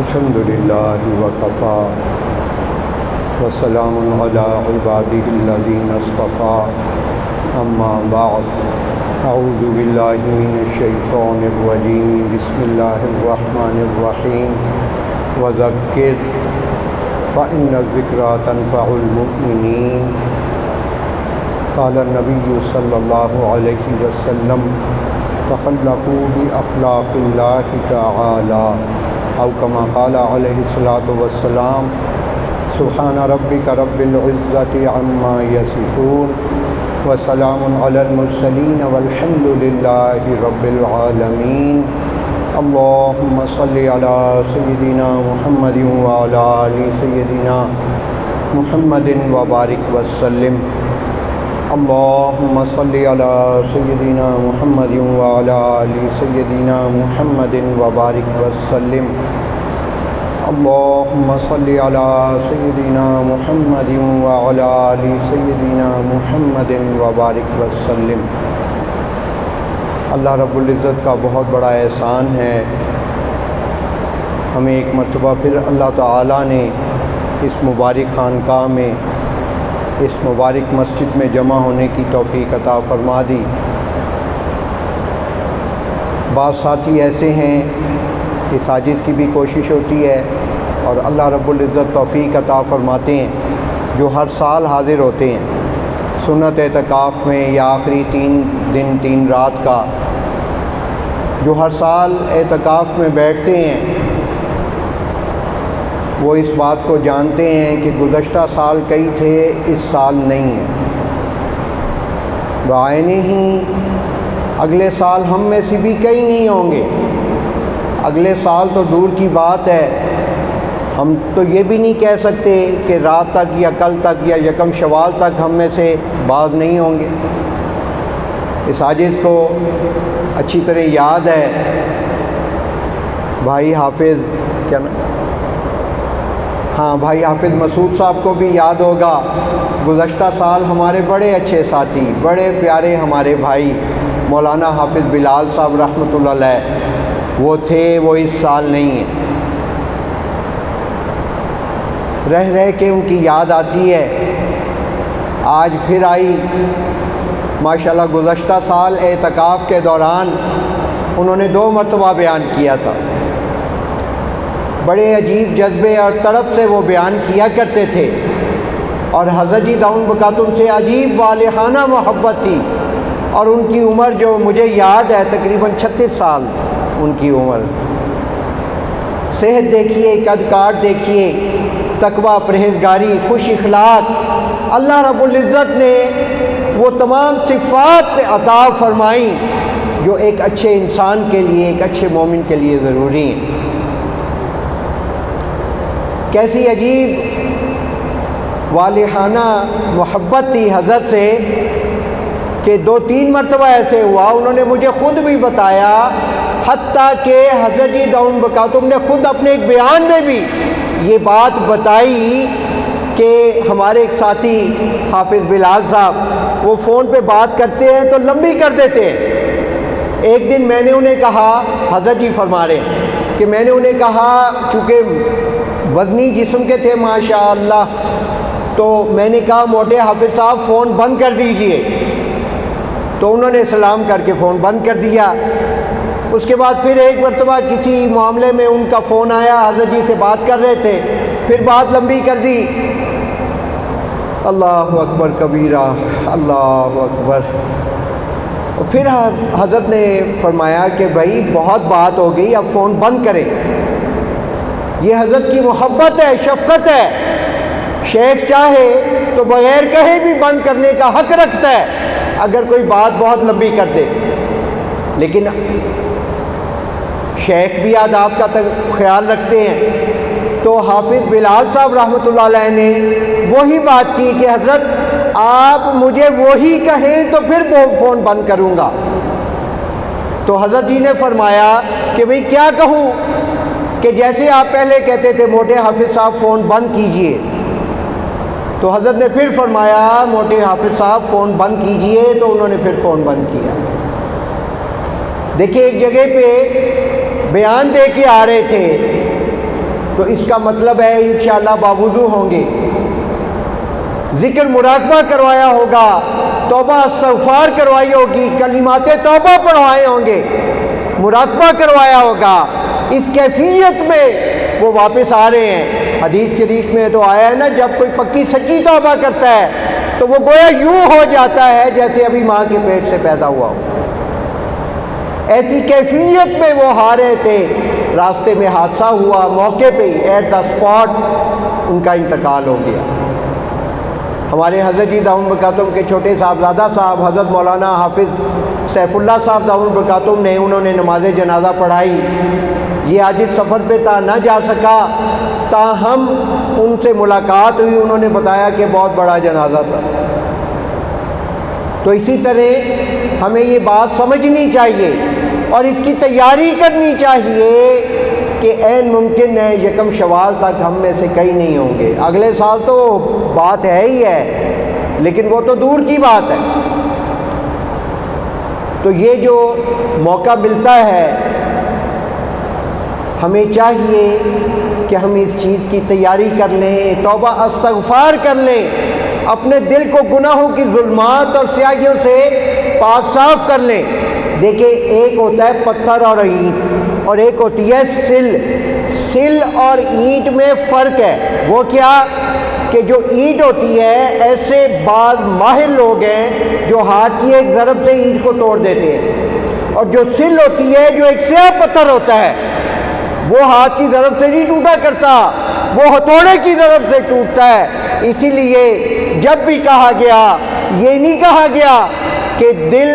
الحمد لله وكفى وسلام على عباده الذين اصطفى أما بعد أعوذ بالله من الشيطان الرجيم بسم الله الرحمن الرحيم وذكر فإن الذكرى تنفع المؤمنين قال النبي صلى الله عليه وسلم تخلقوا بأخلاق الله تعالى أو كما قال عليه الصلاة والسلام سبحان ربك رب العزة عما يصفون وسلام على المرسلين والحمد لله رب العالمين اللهم صل على سيدنا محمد وعلى آل سيدنا محمد وبارك وسلم اللهم صل على سيدنا محمد وعلى آل سيدنا محمد وبارك وسلم اللهم صل على سيدنا محمد وعلى آل سيدنا محمد وبارك وسلم۔ اللہ رب العزت کا بہت بڑا احسان ہے، ہمیں ایک مرتبہ پھر اللہ تعالیٰ نے اس مبارک خانقاہ میں، اس مبارک مسجد میں جمع ہونے کی توفیق عطا فرما دی۔ بعض ساتھی ایسے ہیں کہ ساجد کی بھی کوشش ہوتی ہے اور اللہ رب العزت توفیق عطا فرماتے ہیں جو ہر سال حاضر ہوتے ہیں سنت اعتکاف میں یا آخری 3 دن 3 رات کا، جو ہر سال اعتکاف میں بیٹھتے ہیں وہ اس بات کو جانتے ہیں کہ گزشتہ سال کئی تھے، اس سال نہیں ہے۔ بعینہ ہی اگلے سال ہم میں سے بھی کئی نہیں ہوں گے، اگلے سال تو دور کی بات ہے، ہم تو یہ بھی نہیں کہہ سکتے کہ رات تک یا کل تک یا یکم شوال تک ہم میں سے بعض نہیں ہوں گے۔ اس عاجز کو اچھی طرح یاد ہے، بھائی حافظ کیا نا، ہاں بھائی حافظ مسعود صاحب کو بھی یاد ہوگا، گزشتہ سال ہمارے بڑے اچھے ساتھی، بڑے پیارے ہمارے بھائی مولانا حافظ بلال صاحب رحمۃ اللہ علیہ وہ تھے، وہ اس سال نہیں ہیں۔ رہ رہ کے ان کی یاد آتی ہے، آج پھر آئی ماشاءاللہ۔ گزشتہ سال اعتکاف کے دوران انہوں نے 2 مرتبہ بیان کیا تھا، بڑے عجیب جذبے اور تڑپ سے وہ بیان کیا کرتے تھے، اور حضرت جی داؤن بکاتم سے عجیب والہانہ محبت تھی، اور ان کی عمر جو مجھے یاد ہے تقریباً 36 سال ان کی عمر۔ صحت دیکھیے، قد کاٹ دیکھیے، تقوی، پرہیزگاری، خوش اخلاق، اللہ رب العزت نے وہ تمام صفات عطا فرمائیں جو ایک اچھے انسان کے لیے، ایک اچھے مومن کے لیے ضروری ہیں۔ کیسی عجیب والہانہ محبت تھی حضرت سے کہ 2-3 مرتبہ ایسے ہوا، انہوں نے مجھے خود بھی بتایا، حتیٰ کہ حضرت جی داؤن بکاتم نے خود اپنے ایک بیان میں بھی یہ بات بتائی کہ ہمارے ایک ساتھی حافظ بلال صاحب وہ فون پہ بات کرتے ہیں تو لمبی کر دیتے ہیں۔ ایک دن میں نے انہیں کہا، حضرت جی فرما رہے ہیں کہ میں نے انہیں کہا، چونکہ وزنی جسم کے تھے ماشاءاللہ، تو میں نے کہا موٹے حافظ صاحب فون بند کر دیجئے، تو انہوں نے سلام کر کے فون بند کر دیا۔ اس کے بعد پھر ایک مرتبہ کسی معاملے میں ان کا فون آیا، حضرت جی سے بات کر رہے تھے، پھر بات لمبی کر دی۔ اللہ اکبر کبیرہ، اللہ اکبر۔ پھر حضرت نے فرمایا کہ بھائی بہت بات ہو گئی، اب فون بند کریں۔ یہ حضرت کی محبت ہے، شفقت ہے، شیخ چاہے تو بغیر کہے بھی بند کرنے کا حق رکھتا ہے اگر کوئی بات بہت لمبی کر دے، لیکن شیخ بھی آداب کا خیال رکھتے ہیں۔ تو حافظ بلال صاحب رحمۃ اللہ علیہ نے وہی بات کی کہ حضرت آپ مجھے وہی کہیں تو پھر وہ فون بند کروں گا۔ تو حضرت جی نے فرمایا کہ بھئی کیا کہوں، کہ جیسے آپ پہلے کہتے تھے موٹے حافظ صاحب فون بند کیجئے، تو حضرت نے پھر فرمایا موٹے حافظ صاحب فون بند کیجئے، تو انہوں نے پھر فون بند کیا۔ دیکھیں ایک جگہ پہ بیان دے کے آ رہے تھے تو اس کا مطلب ہے انشاءاللہ باوضو ہوں گے، ذکر مراقبہ کروایا ہوگا، توبہ استغفار کروائی ہوگی، کلمات توبہ پڑھوائے ہوں گے، مراقبہ کروایا ہوگا، اس کیفیت میں وہ واپس آ رہے ہیں۔ حدیث شریف میں تو آیا ہے نا، جب کوئی پکی سچی توبہ کرتا ہے تو وہ گویا یوں ہو جاتا ہے جیسے ابھی ماں کے پیٹ سے پیدا ہوا ہو۔ ایسی کیفیت میں وہ آ رہے تھے، راستے میں حادثہ ہوا، موقع پہ ایٹ دا اسپاٹ ان کا انتقال ہو گیا۔ ہمارے حضرت جی دامن برکاتہم کے چھوٹے صاحبزادہ صاحب حضرت مولانا حافظ سیف اللہ صاحب دامن برکاتہم نے، انہوں نے نماز جنازہ پڑھائی۔ یہ آج اس سفر پہ تھا، نہ جا سکا، تاہم ان سے ملاقات ہوئی، انہوں نے بتایا کہ بہت بڑا جنازہ تھا۔ تو اسی طرح ہمیں یہ بات سمجھنی چاہیے اور اس کی تیاری کرنی چاہیے کہ عین ممکن ہے یکم شوال تک ہم میں سے کئی نہیں ہوں گے۔ اگلے سال تو بات ہے ہی ہے، لیکن وہ تو دور کی بات ہے۔ تو یہ جو موقع ملتا ہے، ہمیں چاہیے کہ ہم اس چیز کی تیاری کر لیں، توبہ استغفار کر لیں، اپنے دل کو گناہوں کی ظلمات اور سیاہیوں سے پاک صاف کر لیں۔ دیکھیں، ایک ہوتا ہے پتھر اور اینٹ، اور ایک ہوتی ہے سل۔ سل اور اینٹ میں فرق ہے۔ وہ کیا کہ جو اینٹ ہوتی ہے، ایسے بعض ماہر لوگ ہیں جو ہاتھ کی ایک ضرب سے اینٹ کو توڑ دیتے ہیں، اور جو سل ہوتی ہے، جو ایک سیاہ پتھر ہوتا ہے، وہ ہاتھ کی ضرب سے نہیں ٹوٹا کرتا، وہ ہتھوڑے کی ضرب سے ٹوٹتا ہے۔ اسی لیے جب بھی کہا گیا، یہ نہیں کہا گیا کہ دل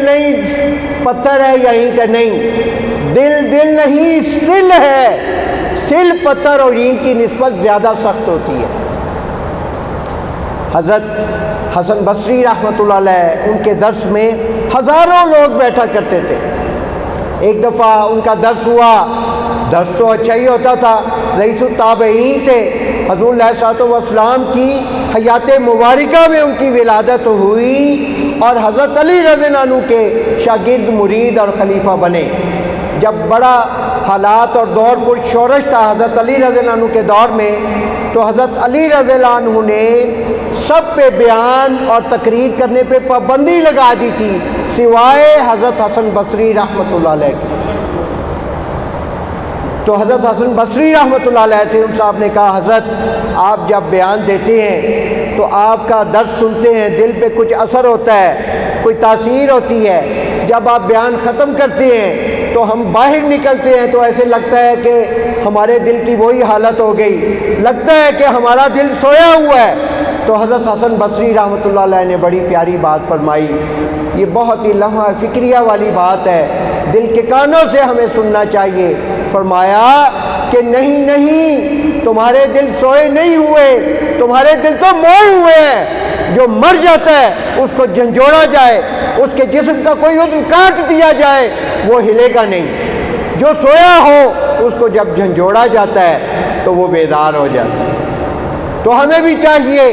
نہیں پتھر ہے یا اینٹ ہے، نہیں، دل نہیں سل ہے۔ سل پتھر اور اینٹ کی نسبت زیادہ سخت ہوتی ہے۔ حضرت حسن بصری رحمۃ اللہ علیہ، ان کے درس میں ہزاروں لوگ بیٹھا کرتے تھے۔ ایک دفعہ ان کا درس ہوا، درس تو اچھا ہی ہوتا تھا، رئیس التابعین تھے، حضور علیہ الصلوۃ والسلام کی حیات مبارکہ میں ان کی ولادت ہوئی اور حضرت علی رضی اللہ عنہ کے شاگرد، مرید اور خلیفہ بنے۔ جب بڑا حالات اور دور پر شورش تھا حضرت علی رضی اللہ عنہ کے دور میں، تو حضرت علی رضی اللہ عنہ نے سب پہ بیان اور تقریر کرنے پہ پابندی لگا دی تھی، سوائے حضرت حسن بصری رحمۃ اللہ علیہ کے۔ تو حضرت حسن بصری رحمۃ اللہ علیہ سے ان صاحب نے کہا، حضرت آپ جب بیان دیتے ہیں تو آپ کا درس سنتے ہیں، دل پہ کچھ اثر ہوتا ہے، کوئی تاثیر ہوتی ہے، جب آپ بیان ختم کرتے ہیں تو ہم باہر نکلتے ہیں تو ایسے لگتا ہے کہ ہمارے دل کی وہی حالت ہو گئی، لگتا ہے کہ ہمارا دل سویا ہوا ہے۔ تو حضرت حسن بصری رحمۃ اللہ علیہ نے بڑی پیاری بات فرمائی، یہ بہت ہی لمحہ فکریہ والی بات ہے، دل کے کانوں سے ہمیں سننا چاہیے۔ فرمایا کہ نہیں، تمہارے دل سوئے نہیں ہوئے، تمہارے دل تو موئے ہوئے ہیں۔ جو مر جاتا ہے اس کو جھنجھوڑا جائے، اس کے جسم کا کوئی عضو کاٹ دیا جائے، وہ ہلے گا نہیں۔ جو سویا ہو اس کو جب جھنجھوڑا جاتا ہے تو وہ بیدار ہو جاتا ہے۔ تو ہمیں بھی چاہیے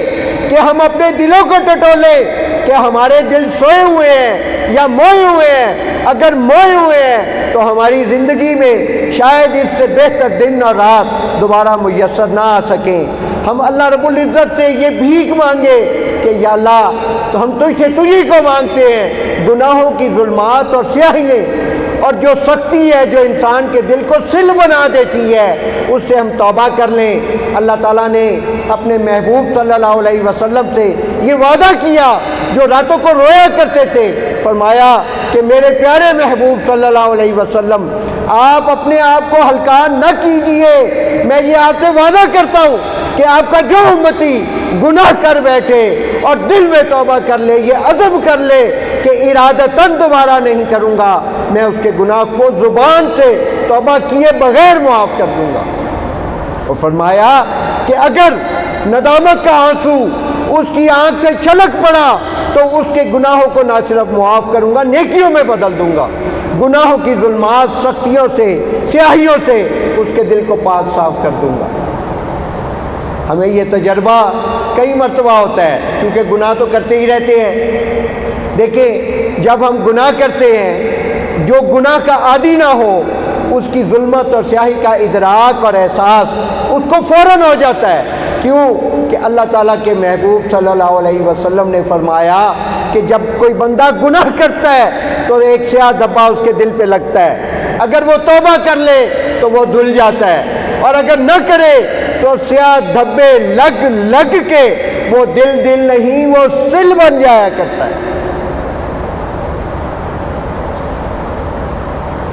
کہ ہم اپنے دلوں کو ٹٹولیں کہ ہمارے دل سوئے ہوئے ہیں یا موئے ہوئے ہیں۔ اگر موئے ہوئے ہیں تو ہماری زندگی میں شاید اس سے بہتر دن اور رات دوبارہ میسر نہ آ سکیں۔ ہم اللہ رب العزت سے یہ بھیک مانگے کہ یا اللہ، تو ہم تجھ سے تجھی کو مانگتے ہیں، گناہوں کی ظلمات اور سیاہییں اور جو سختی ہے جو انسان کے دل کو سل بنا دیتی ہے، اس سے ہم توبہ کر لیں۔ اللہ تعالیٰ نے اپنے محبوب صلی اللہ علیہ وسلم سے یہ وعدہ کیا، جو راتوں کو رویا کرتے تھے، فرمایا کہ میرے پیارے محبوب صلی اللہ علیہ وسلم، آپ اپنے آپ کو ہلکان نہ کیجئے، میں یہ آپ سے وعدہ کرتا ہوں کہ آپ کا جو امتی گناہ کر بیٹھے اور دل میں توبہ کر لے، یہ عزم کر لے کہ ارادتاً دوبارہ نہیں کروں گا، میں اس کے گناہ کو زبان سے توبہ کیے بغیر معاف کر دوں گا۔ اور فرمایا کہ اگر ندامت کا آنسو اس کی آنکھ سے چھلک پڑا تو اس کے گناہوں کو نہ صرف معاف کروں گا، نیکیوں میں بدل دوں گا۔ گناہوں کی ظلمات، سختیوں سے، سیاہیوں سے اس کے دل کو پاک صاف کر دوں گا۔ ہمیں یہ تجربہ کئی مرتبہ ہوتا ہے، کیونکہ گناہ تو کرتے ہی رہتے ہیں۔ دیکھیں، جب ہم گناہ کرتے ہیں، جو گناہ کا عادی نہ ہو اس کی ظلمت اور سیاہی کا ادراک اور احساس اس کو فوراً ہو جاتا ہے۔ کیوں کہ اللہ تعالیٰ کے محبوب صلی اللہ علیہ وسلم نے فرمایا کہ جب کوئی بندہ گناہ کرتا ہے تو ایک سیاہ دھبا اس کے دل پہ لگتا ہے، اگر وہ توبہ کر لے تو وہ دھل جاتا ہے، اور اگر نہ کرے تو سیاہ دھبے لگ لگ کے وہ دل نہیں، وہ سل بن جایا کرتا ہے۔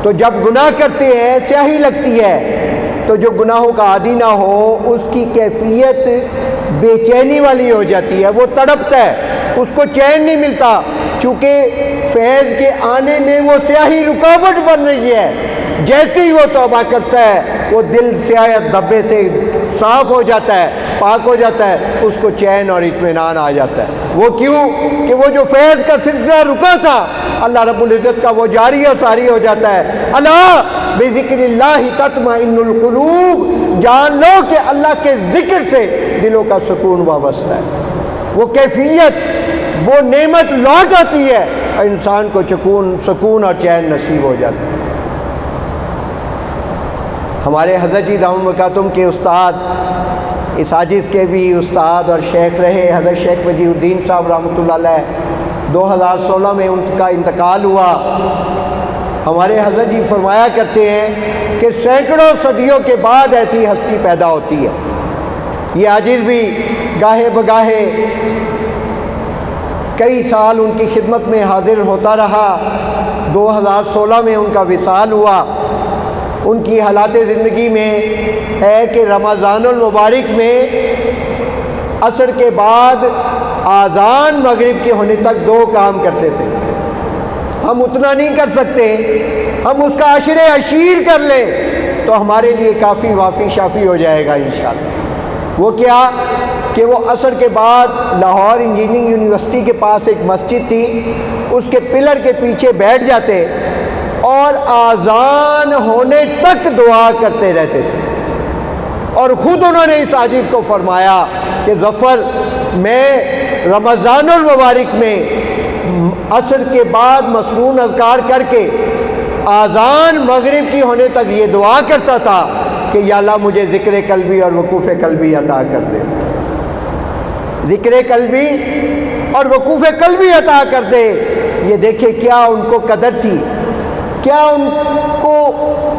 تو جب گناہ کرتے ہیں سیاہی لگتی ہے، تو جو گناہوں کا عادی نہ ہو اس کی کیفیت بے چینی والی ہو جاتی ہے، وہ تڑپتا ہے، اس کو چین نہیں ملتا، چونکہ فیض کے آنے میں وہ سیاہی رکاوٹ بن رہی ہے۔ جیسے ہی وہ توبہ کرتا ہے وہ دل سیاہ دھبے سے صاف ہو جاتا ہے، پاک ہو جاتا ہے، اس کو چین اور اطمینان آ جاتا ہے۔ وہ کیوں کہ وہ جو فیض کا سلسلہ رکا تھا اللہ رب العزت کا وہ جاری اور ساری ہو جاتا ہے۔ الا بذکر اللہ تطمئن القلوب، جان لو کہ اللہ کے ذکر سے دلوں کا سکون وابستہ ہے، وہ کیفیت، وہ نعمت لوٹ آتی ہے اور انسان کو سکون اور چین نصیب ہو جاتا ہے۔ ہمارے حضرت جی دامن برکاتہم کے استاد، اس عاجز کے بھی استاد اور شیخ رہے حضرت شیخ وجیہ الدین صاحب رحمۃ اللہ علیہ، 2016 میں ان کا انتقال ہوا۔ ہمارے حضرت جی فرمایا کرتے ہیں کہ سینکڑوں صدیوں کے بعد ایسی ہستی پیدا ہوتی ہے۔ یہ عاجز بھی گاہے بگاہے کئی سال ان کی خدمت میں حاضر ہوتا رہا۔ 2016 میں ان کا وصال ہوا۔ ان کی حالات زندگی میں ہے کہ رمضان المبارک میں عصر کے بعد آذان مغرب کے ہونے تک 2 کام کرتے تھے۔ ہم اتنا نہیں کر سکتے، ہم اس کا عشر عشیر کر لیں تو ہمارے لیے کافی وافی شافی ہو جائے گا انشاءاللہ۔ وہ کیا کہ وہ عصر کے بعد لاہور انجینئرنگ یونیورسٹی کے پاس ایک مسجد تھی، اس کے پلر کے پیچھے بیٹھ جاتے اور آذان ہونے تک دعا کرتے رہتے تھے۔ اور خود انہوں نے اس عاجز کو فرمایا کہ ظفر، میں رمضان المبارک میں عصر کے بعد مسنون اذکار کر کے آذان مغرب کی ہونے تک یہ دعا کرتا تھا کہ یا اللہ مجھے ذکر قلبی اور وقوف قلبی عطا کر دے، ذکر قلبی اور وقوف قلبی عطا کر دے۔ یہ دیکھیں کیا ان کو قدر تھی، کیا ان کو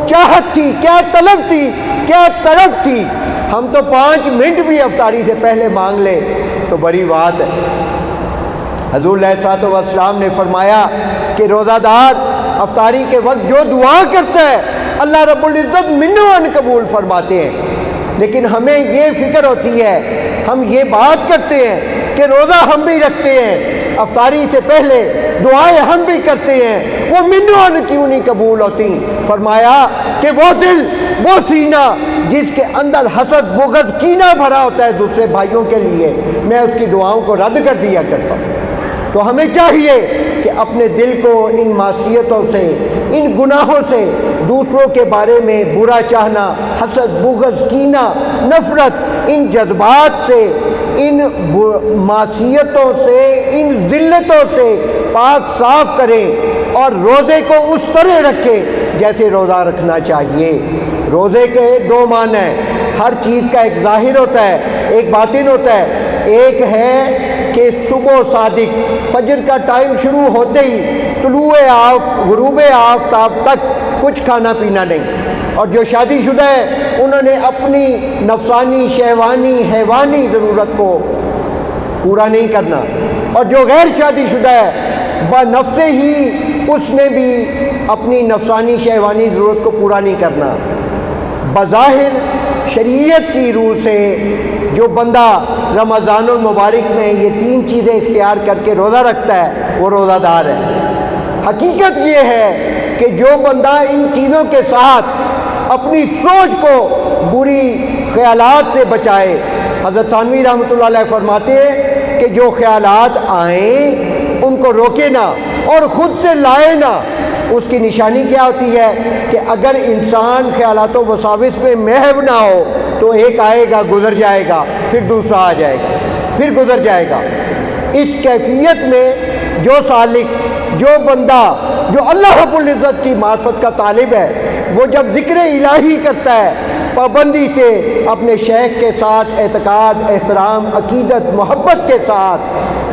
چاہت تھی، کیا طلب تھی، کیا طلب تھی۔ ہم تو 5 منٹ بھی افطاری سے پہلے مانگ لیں تو بڑی بات ہے۔ حضور علیہ الصلوۃ والسلام نے فرمایا کہ روزہ دار افطاری کے وقت جو دعا کرتا ہے اللہ رب العزت منو ان قبول فرماتے ہیں۔ لیکن ہمیں یہ فکر ہوتی ہے، ہم یہ بات کرتے ہیں کہ روزہ ہم بھی رکھتے ہیں، افطاری سے پہلے دعائیں ہم بھی کرتے ہیں، وہ منو ان کیوں نہیں قبول ہوتی؟ فرمایا کہ وہ دل، وہ سینہ جس کے اندر حسد، بغض، کینہ بھرا ہوتا ہے دوسرے بھائیوں کے لیے، میں اس کی دعاؤں کو رد کر دیا کرتا ہوں۔ تو ہمیں چاہیے کہ اپنے دل کو ان معصیتوں سے، ان گناہوں سے، دوسروں کے بارے میں برا چاہنا، حسد، بغض، کینہ، نفرت، ان جذبات سے، ان معصیتوں سے، ان ذلتوں سے پاک صاف کریں اور روزے کو اس طرح رکھیں جیسے روزہ رکھنا چاہیے۔ روزے کے 2 معنی ہیں، ہر چیز کا ایک ظاہر ہوتا ہے، ایک باطن ہوتا ہے۔ ایک ہے کہ صبح صادق، فجر کا ٹائم شروع ہوتے ہی غروب آفتاب تک کچھ کھانا پینا نہیں، اور جو شادی شدہ ہے انہوں نے اپنی نفسانی، شہوانی، حیوانی ضرورت کو پورا نہیں کرنا، اور جو غیر شادی شدہ ہے بنفس ہی اس نے بھی اپنی نفسانی، شہوانی ضرورت کو پورا نہیں کرنا۔ بظاہر شریعت کی روح سے جو بندہ رمضان المبارک میں یہ 3 چیزیں اختیار کر کے روزہ رکھتا ہے وہ روزہ دار ہے۔ حقیقت یہ ہے کہ جو بندہ ان چیزوں کے ساتھ اپنی سوچ کو بری خیالات سے بچائے، حضرت تھانوی رحمۃ اللہ علیہ فرماتے ہیں کہ جو خیالات آئیں ان کو روکے نہ اور خود سے لائے نہ۔ اس کی نشانی کیا ہوتی ہے کہ اگر انسان خیالات و وساوس میں محو نہ ہو تو ایک آئے گا، گزر جائے گا، پھر دوسرا آ جائے گا، پھر گزر جائے گا۔ اس کیفیت میں جو سالک، جو بندہ، جو اللہ رب العزت کی معرفت کا طالب ہے، وہ جب ذکر الہی کرتا ہے پابندی سے اپنے شیخ کے ساتھ اعتقاد، احترام، عقیدت، محبت کے ساتھ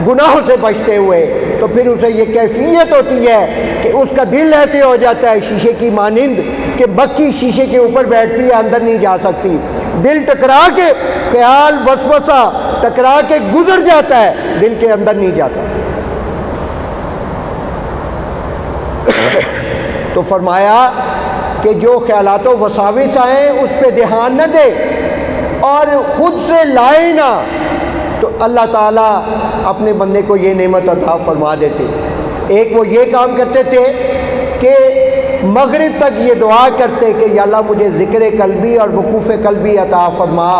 گناہوں سے بچتے ہوئے، تو پھر اسے یہ کیفیت ہوتی ہے کہ اس کا دل ایسے ہو جاتا ہے شیشے کی مانند کہ مکھی شیشے کے اوپر بیٹھتی ہے، اندر نہیں جا سکتی، دل ٹکرا کے خیال وسوسہ ٹکرا کے گزر جاتا ہے، دل کے اندر نہیں جاتا۔ تو فرمایا کہ جو خیالات و وساوس آئیں اس پہ دھیان نہ دے اور خود سے لائے نہ، تو اللہ تعالیٰ اپنے بندے کو یہ نعمت عطا فرما دیتے۔ ایک وہ یہ کام کرتے تھے کہ مغرب تک یہ دعا کرتے کہ یا اللہ مجھے ذکر قلبی اور وقوف قلبی عطا فرما،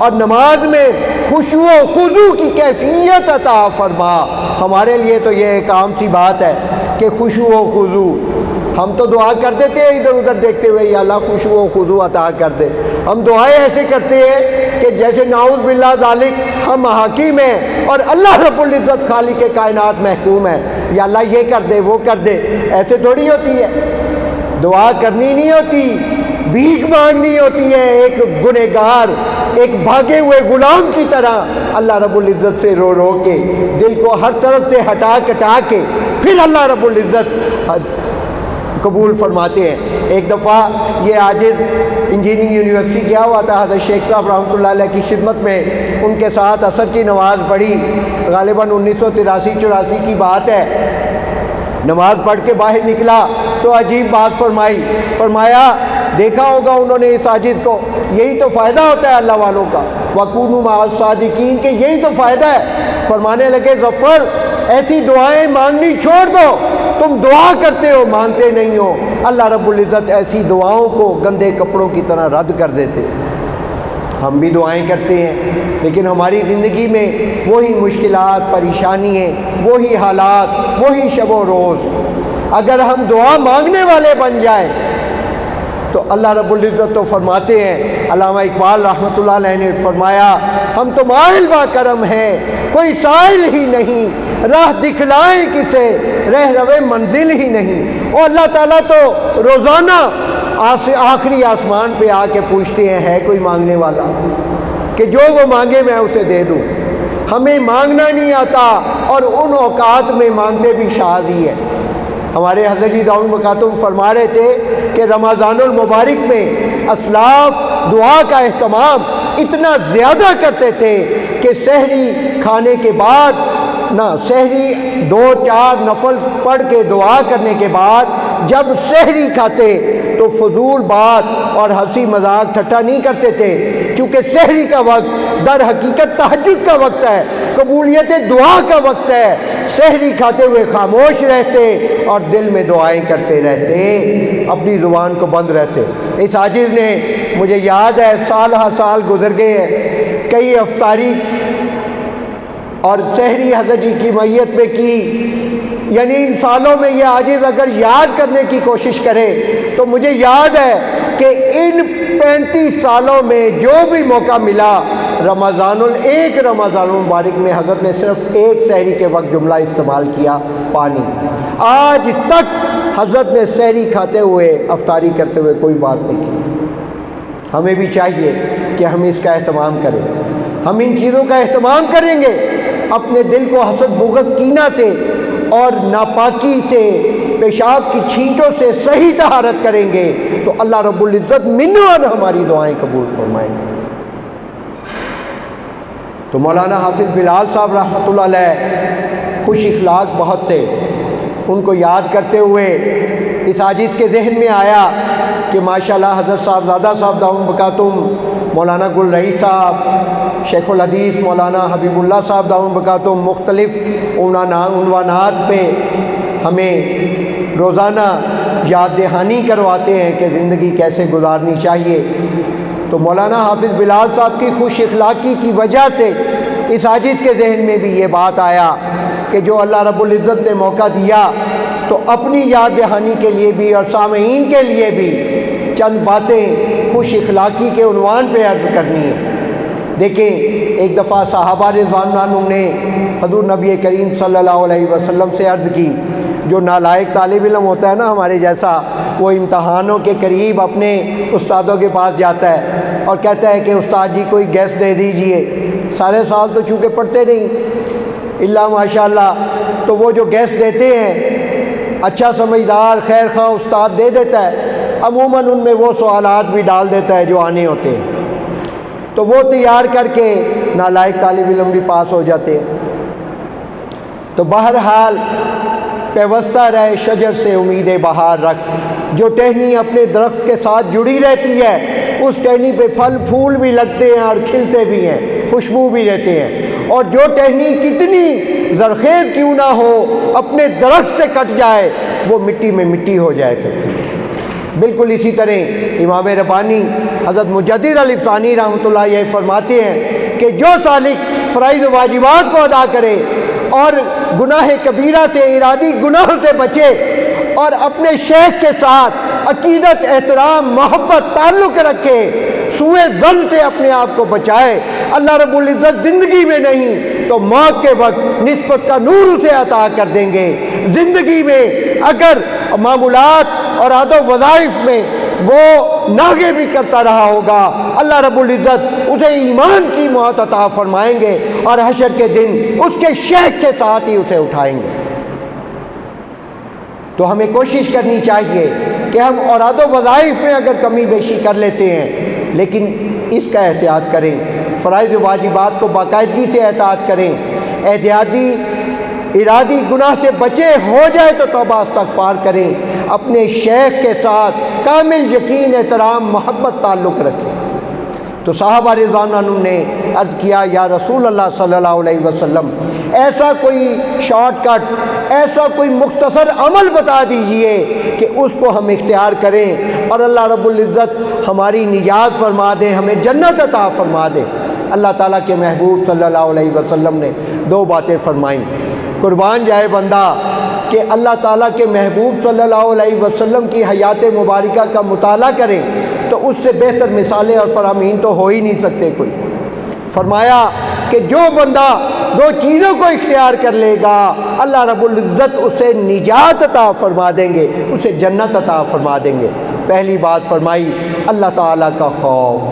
اور نماز میں خشوع و خضوع کی کیفیت عطا فرما۔ ہمارے لیے تو یہ ایک عام سی بات ہے کہ خشوع و خضوع، ہم تو دعا کرتے تھے ادھر ادھر دیکھتے ہوئے یا اللہ خشوع و خضوع عطا کر دے۔ ہم دعائیں ایسے کرتے ہیں کہ جیسے نعوذ باللہ ذالک ہم حاکم ہیں اور اللہ رب العزت خالق کائنات محکوم ہے، یا اللہ یہ کر دے وہ کر دے۔ ایسے تھوڑی ہوتی ہے، دعا کرنی نہیں ہوتی، بھیک مانگنی ہوتی ہے، ایک گنہگار، ایک بھاگے ہوئے غلام کی طرح اللہ رب العزت سے رو رو کے، دل کو ہر طرف سے ہٹا کٹا کے، پھر اللہ رب العزت قبول فرماتے ہیں۔ ایک دفعہ یہ عاجز انجینئرنگ یونیورسٹی گیا ہوا تھا، حضرت شیخ صاحب رحمۃ اللہ علیہ کی خدمت میں ان کے ساتھ عصر کی نماز پڑھی، غالباً 1983-84 کی بات ہے۔ نماز پڑھ کے باہر نکلا تو عجیب بات فرمایا دیکھا ہوگا انہوں نے اس عاجز کو، یہی تو فائدہ ہوتا ہے اللہ والوں کا، وَكُونُوا مَعَ الصَّادِقِينَ، کہ یہی تو فائدہ ہے۔ فرمانے لگے ظفر ایسی دعائیں مانگنی چھوڑ دو، تم دعا کرتے ہو مانتے نہیں ہو، اللہ رب العزت ایسی دعاؤں کو گندے کپڑوں کی طرح رد کر دیتے۔ ہم بھی دعائیں کرتے ہیں لیکن ہماری زندگی میں وہی مشکلات، پریشانیاں، وہی حالات، وہی شب و روز۔ اگر ہم دعا مانگنے والے بن جائیں تو اللہ رب العزت تو فرماتے ہیں، علامہ اقبال رحمۃ اللہ علیہ نے فرمایا، ہم تو مائل با کرم ہیں کوئی سائل ہی نہیں، راہ دکھلائیں کسے رہ روے منزل ہی نہیں۔ اور اللہ تعالیٰ تو روزانہ آخری آسمان پہ آ کے پوچھتے ہیں ہے کوئی مانگنے والا کہ جو وہ مانگے میں اسے دے دوں۔ ہمیں مانگنا نہیں آتا اور ان اوقات میں مانگتے بھی شاذ ہی ہے۔ ہمارے حضرت جی داؤد مکاتم فرما رہے تھے کہ رمضان المبارک میں اسلاف دعا کا اہتمام اتنا زیادہ کرتے تھے کہ سحری کھانے کے بعد سحری 2-4 نفل پڑھ کے دعا کرنے کے بعد جب سحری کھاتے تو فضول بات اور ہنسی مذاق ٹھٹھا نہیں کرتے تھے، چونکہ سحری کا وقت در حقیقت تہجد کا وقت ہے، قبولیت دعا کا وقت ہے۔ سحری کھاتے ہوئے خاموش رہتے اور دل میں دعائیں کرتے رہتے، اپنی زبان کو بند رہتے۔ اس عاجز نے، مجھے یاد ہے سال ہر سال گزر گئے ہیں، کئی افطاری اور سحری حضرت جی کی میت میں کی، یعنی ان سالوں میں یہ عاجز اگر یاد کرنے کی کوشش کرے تو مجھے یاد ہے کہ ان 35 سالوں میں جو بھی موقع ملا رمضان المبارک میں حضرت نے صرف ایک سحری کے وقت جملہ استعمال کیا، پانی۔ آج تک حضرت نے سحری کھاتے ہوئے افطاری کرتے ہوئے کوئی بات نہیں کی۔ ہمیں بھی چاہیے کہ ہم اس کا اہتمام کریں، ہم ان چیزوں کا اہتمام کریں گے، اپنے دل کو حسد بغض کینہ سے اور ناپاکی سے، پیشاب کی چھینٹوں سے صحیح طہارت کریں گے تو اللہ رب العزت منوان ہماری دعائیں قبول فرمائیں گے۔ تو مولانا حافظ بلال صاحب رحمۃ اللہ علیہ خوش اخلاق بہت تھے، ان کو یاد کرتے ہوئے اس عاجز کے ذہن میں آیا کہ ماشاءاللہ حضرت صاحبزادہ صاحب دامت برکاتہم، مولانا گل رئی صاحب، شیخ الحدیث مولانا حبیب اللہ صاحب دامت برکاتہم مختلف عنوانات پہ ہمیں روزانہ یاد دہانی کرواتے ہیں کہ زندگی کیسے گزارنی چاہیے۔ تو مولانا حافظ بلال صاحب کی خوش اخلاقی کی وجہ سے اس عاجز کے ذہن میں بھی یہ بات آیا کہ جو اللہ رب العزت نے موقع دیا تو اپنی یاد دہانی کے لیے بھی اور سامعین کے لیے بھی چند باتیں خوش اخلاقی کے عنوان پہ عرض کرنی ہے۔ دیکھیں، ایک دفعہ صحابہ رضوان عنہم نے حضور نبی کریم صلی اللہ علیہ وسلم سے عرض کی، جو نالائق طالب علم ہوتا ہے نا ہمارے جیسا، وہ امتحانوں کے قریب اپنے استادوں کے پاس جاتا ہے اور کہتا ہے کہ استاد جی کوئی گیس دے دیجئے، سارے سال تو چونکہ پڑھتے نہیں الا ماشاء اللہ، تو وہ جو گیس دیتے ہیں اچھا سمجھدار خیر خواہ استاد دے دیتا ہے، عموماً ان میں وہ سوالات بھی ڈال دیتا ہے جو آنے ہوتے ہیں، تو وہ تیار کر کے نالائق طالب علم بھی پاس ہو جاتے ہیں۔ تو بہرحال پیوستہ رہے شجر سے امید بہار رکھ، جو ٹہنی اپنے درخت کے ساتھ جڑی رہتی ہے اس ٹہنی پہ پھل پھول بھی لگتے ہیں اور کھلتے بھی ہیں، خوشبو بھی دیتے ہیں، اور جو ٹہنی کتنی زرخیز کیوں نہ ہو اپنے درخت سے کٹ جائے وہ مٹی میں مٹی ہو جائے کرتی ہے۔ بالکل اسی طرح امام ربانی حضرت مجدد علی ثانی رحمۃ اللہ علیہ فرماتے ہیں کہ جو سالک فرائض و واجبات کو ادا کرے اور گناہ کبیرہ سے ارادی گناہ سے بچے اور اپنے شیخ کے ساتھ عقیدت، احترام، محبت، تعلق رکھے، سوء ظن سے اپنے آپ کو بچائے، اللہ رب العزت زندگی میں نہیں تو موت کے وقت نسبت کا نور اسے عطا کر دیں گے۔ زندگی میں اگر معمولات اور عادت و وظائف میں وہ ناغے بھی کرتا رہا ہوگا، اللہ رب العزت اسے ایمان کی موت عطا فرمائیں گے اور حشر کے دن اس کے شیخ کے ساتھ ہی اسے اٹھائیں گے۔ تو ہمیں کوشش کرنی چاہیے کہ ہم اوراد و وظائف میں اگر کمی بیشی کر لیتے ہیں لیکن اس کا احتیاط کریں، فرائض و واجبات کو باقاعدگی سے احتیاط کریں، احتیاطی ارادی گناہ سے بچے، ہو جائے تو توبہ استغفار کریں، اپنے شیخ کے ساتھ کامل یقین، احترام، محبت، تعلق رکھیں۔ تو صحابہ رضوان عنہم نے عرض کیا یا رسول اللہ صلی اللہ علیہ وسلم ایسا کوئی شارٹ کٹ، ایسا کوئی مختصر عمل بتا دیجئے کہ اس کو ہم اختیار کریں اور اللہ رب العزت ہماری نجات فرما دے، ہمیں جنت عطا فرما دے۔ اللہ تعالیٰ کے محبوب صلی اللہ علیہ وسلم نے دو باتیں فرمائیں۔ قربان جائے بندہ کہ اللہ تعالیٰ کے محبوب صلی اللہ علیہ وسلم کی حیات مبارکہ کا مطالعہ کریں تو اس سے بہتر مثالیں اور فرامین تو ہو ہی نہیں سکتے کوئی۔ فرمایا کہ جو بندہ دو چیزوں کو اختیار کر لے گا اللہ رب العزت اسے نجات عطا فرما دیں گے، اسے جنت عطا فرما دیں گے۔ پہلی بات فرمائی اللہ تعالیٰ کا خوف۔